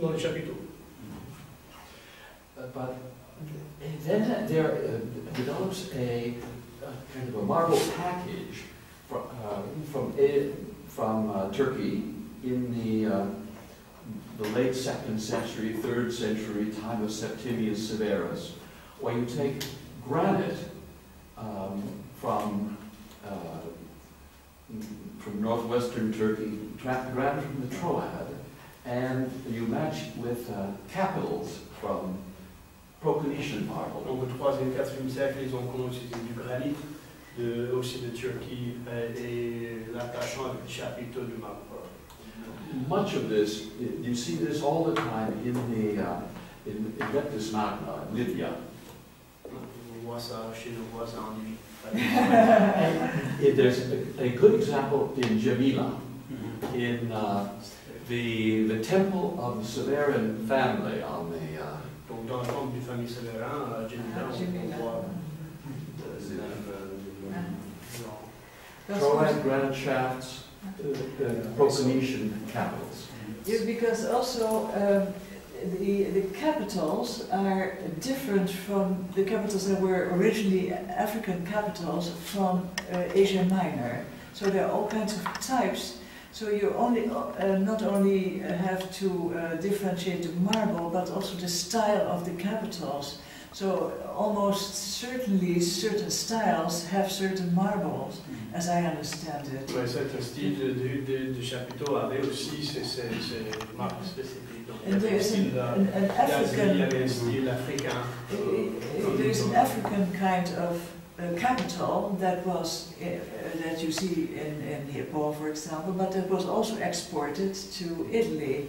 dans les chapiteaux. But then there develops a kind of a marble package from Turkey in the late 2nd century, 3rd century, time of Septimius Severus, where you take granite from northwestern Turkey, granite from the Troad, and you match with capitals from Proconnetian marble. Donc au 3e et 4e siècle, ils ont commencé à utiliser du granit, aussi de Turquie, et l'attachant avec les chapiteaux du marbre. Much of this, you see this all the time in Leptis Magna, in Lydia. On voit ça chez nos voisins en Libye. There's a good example in Jamila, in the temple of the Severan family on the. Donc dans le temple du famille Sévérin, à Jamila, on voit Troad granite shafts, Proconnetian capitals. Yeah, because also the capitals are different from the capitals that were originally African capitals from Asia Minor. So there are all kinds of types. So you only not only have to differentiate the marble, but also the style of the capitals. So almost certainly certain styles have certain marbles, as I understand it. Oui, certains styles de chapiteaux avaient aussi ces marques spécifiques. Donc, il y avait un style africain. There's an African kind of capital that was that you see in Hippo, for example, but that was also exported to Italy.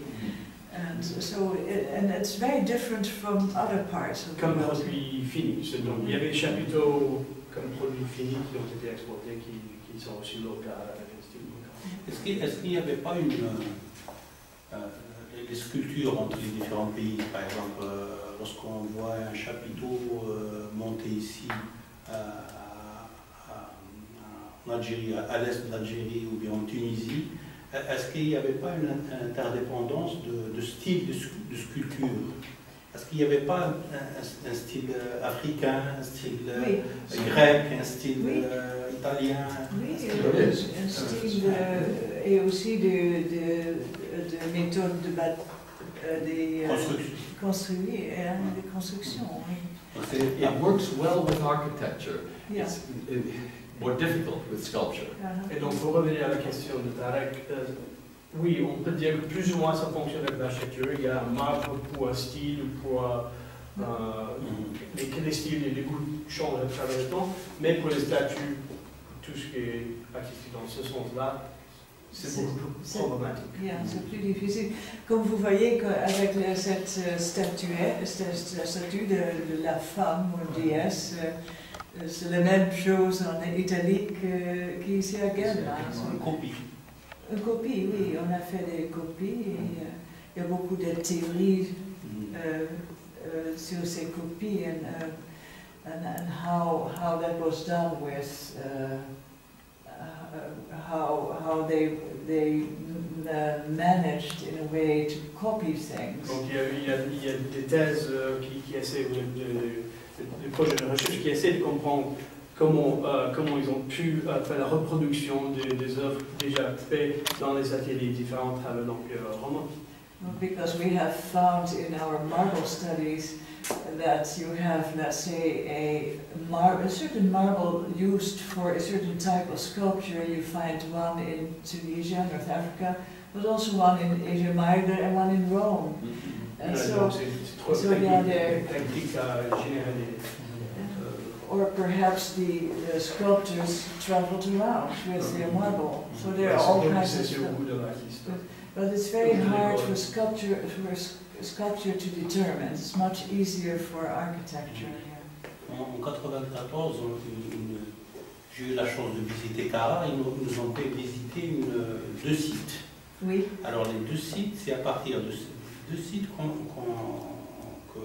And so, and it's very different from other parts of the Comme world. produit fini. Donc, il y avait des chapiteaux comme produits finis qui ont été exportés, qui sont aussi locaux, avec un style local. Est-ce qu'il n'y avait pas les sculptures entre les différents pays? Par exemple, lorsqu'on voit un chapiteau monté ici en Algérie, à l'est de l'Algérie ou bien en Tunisie, est-ce qu'il n'y avait pas une interdépendance de style de sculpture? Est-ce qu'il n'y avait pas un style africain, un style grec, un style italien? Oui, un style et aussi de méthode de construction. It works well with architecture. Yeah. It's more difficult with sculpture. Et donc, pour revenir à la question de Tarek, oui, on peut dire que plus ou moins ça fonctionne avec l'architecture. Il y a un marbre pour un style, mais que les styles et les goûts changent à travers le temps. Mais pour les statues, tout ce qui est artistique dans ce sens-là, c'est beaucoup plus problématique. C'est plus difficile. Comme vous voyez avec cette statue de la femme ou déesse, c'est la même chose en Italie qu'ici à Guernsey. Une copie. Une copie, oui. On a fait des copies. Il y a beaucoup de théories sur ces copies and how that was done with how they managed in a way to copy things. Donc il y a des thèses qui essaient des projets de recherche qui essaient de comprendre comment ils ont pu faire la reproduction des œuvres déjà faites dans les ateliers différents à travers l'Empire romain. Because we have found in our marble studies that you have, let's say, a certain marble used for a certain type of sculpture. You find one in Tunisia, North Africa, but also one in Asia Minor and one in Rome. And so yeah, or perhaps the sculptors traveled around with their marble. So there are all kinds of stuff. But it's very hard for sculpture to determine. It's much easier for architecture. En 1994, j'ai eu la chance de visiter Cara. Ils nous ont fait visiter deux sites. Oui. Alors les deux sites, c'est à partir de deux sites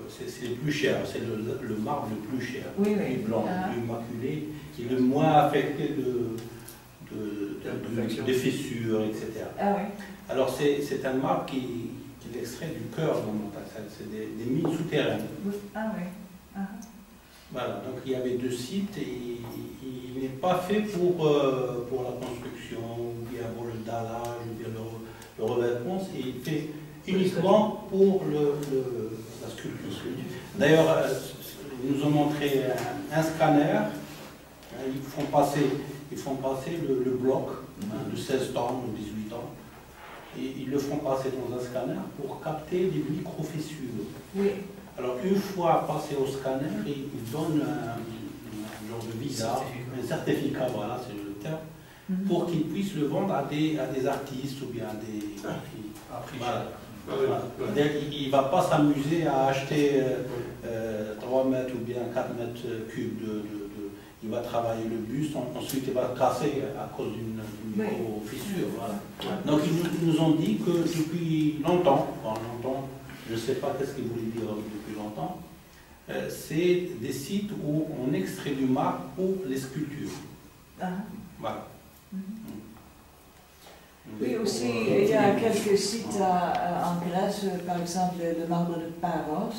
c'est le plus cher. C'est le marbre le plus cher, oui, le plus blanc, le plus maculé, qui est le moins affecté de fissures, etc. Ah oui. Alors c'est un marbre qui est extrait du cœur de la montagne, c'est des mines souterraines. Ah oui. Voilà, donc il y avait deux sites et il n'est pas fait pour la construction, ou bien pour le dallage, ou bien le revêtement, c'est fait uniquement pour la sculpture. D'ailleurs, ils nous ont montré un scanner, ils font passer le bloc de 16 tonnes ou 18 tonnes, et ils le font passer dans un scanner pour capter les micro-fissures. Oui. Alors une fois passé au scanner, ils donnent un genre de visa, un certificat, voilà, c'est le terme, pour qu'ils puissent le vendre à des artistes ou bien à des... Voilà. Voilà. Il ne va pas s'amuser à acheter 3 mètres ou bien 4 mètres cubes il va travailler le buste, ensuite il va casser à cause d'une micro-fissure. Voilà. Donc ils nous ont dit que depuis longtemps, je ne sais pas qu'est-ce qu'ils voulaient dire depuis longtemps, c'est des sites où on extrait du marbre pour les sculptures. Voilà. Oui, aussi, il y a quelques sites en Grèce, par exemple le marbre de Paros.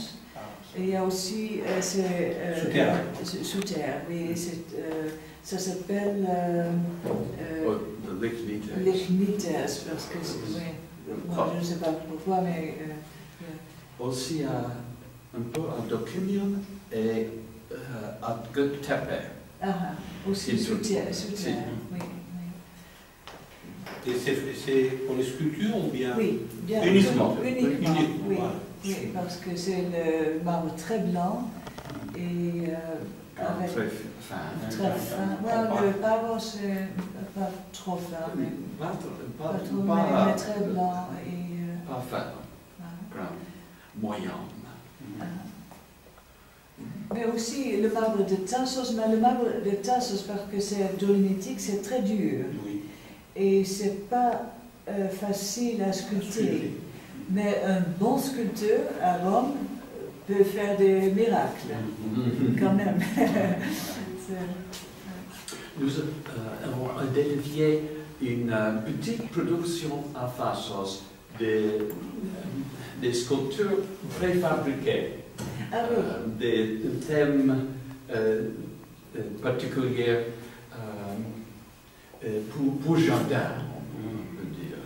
Et il y a aussi sous terre, oui, ça s'appelle Lichnites, parce que moi, je ne sais pas pourquoi, mais... aussi un peu à Docunium et à Göteborg. Aussi sous terre, oui. Et c'est pour les sculptures ou bien? Oui, bien uniquement. Oui, voilà. oui, parce que c'est le marbre très blanc et avec très fin. Très fin. Ouais, le Paros c'est pas trop fin, mais pas trop, mais très blanc et pas fin, moyen. Mais aussi le marbre de Tassos, mais le marbre de Tassos parce que c'est dolomitique, c'est très dur. Oui. Et c'est pas facile à sculpter. Mais un bon sculpteur à Rome peut faire des miracles, quand même. Nous avons identifié une petite production à Fassos des sculptures préfabriquées, des thèmes particuliers pour jardin, on peut dire.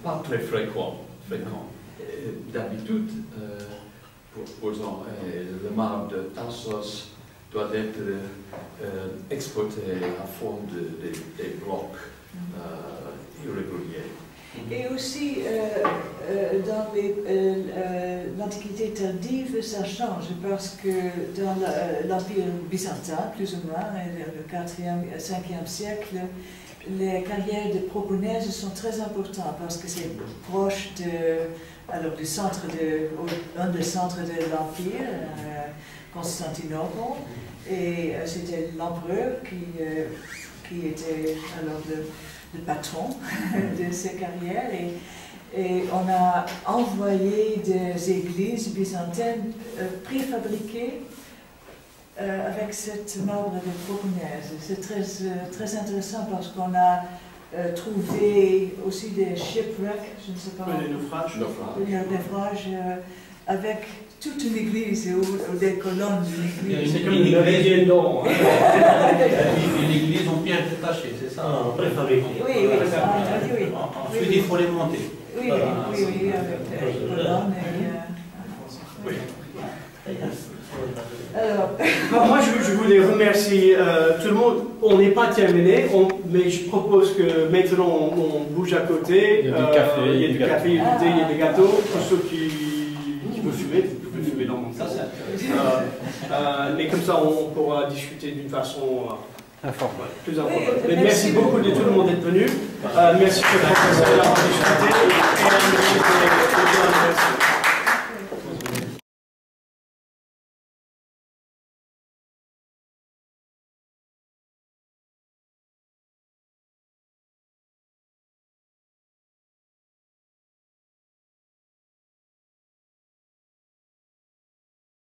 Pas très fréquent. D'habitude, pour exemple, le marbre de Tassos doit être exporté à fond des blocs irréguliers. Et aussi, dans l'Antiquité tardive, ça change, parce que dans l'Empire byzantin, plus ou moins, le 4e et 5e siècle, les carrières de proponèses sont très importantes, parce que c'est proche du centre un des centres de l'Empire, Constantinople, et c'était l'empereur qui était alors le patron de ces carrières, et on a envoyé des églises byzantines préfabriquées avec cette marbre de Proponèse. C'est très intéressant parce qu'on a trouvé aussi des shipwrecks, je ne sais pas. Des naufrages. Des naufrages avec toute une église ou des colonnes d'une église. C'est comme une église en pierre détachée, c'est ça? ça préfabriqué. Oui, oui, ça, on a dit oui. Ensuite, il faut les monter. Oui, oui, oui, oui, avec les colonnes et... Alors, Moi, je voulais remercier tout le monde. On n'est pas terminé, mais je propose que maintenant on bouge à côté. Il y a du café, il y a du café, il y a du thé, il y a des gâteaux. Pour ceux qui veulent fumer, vous pouvez fumer dans mon sens. Mais comme ça, on pourra discuter d'une façon plus informelle. Mais merci beaucoup de tout le monde d'être venu. Merci pour le professeur.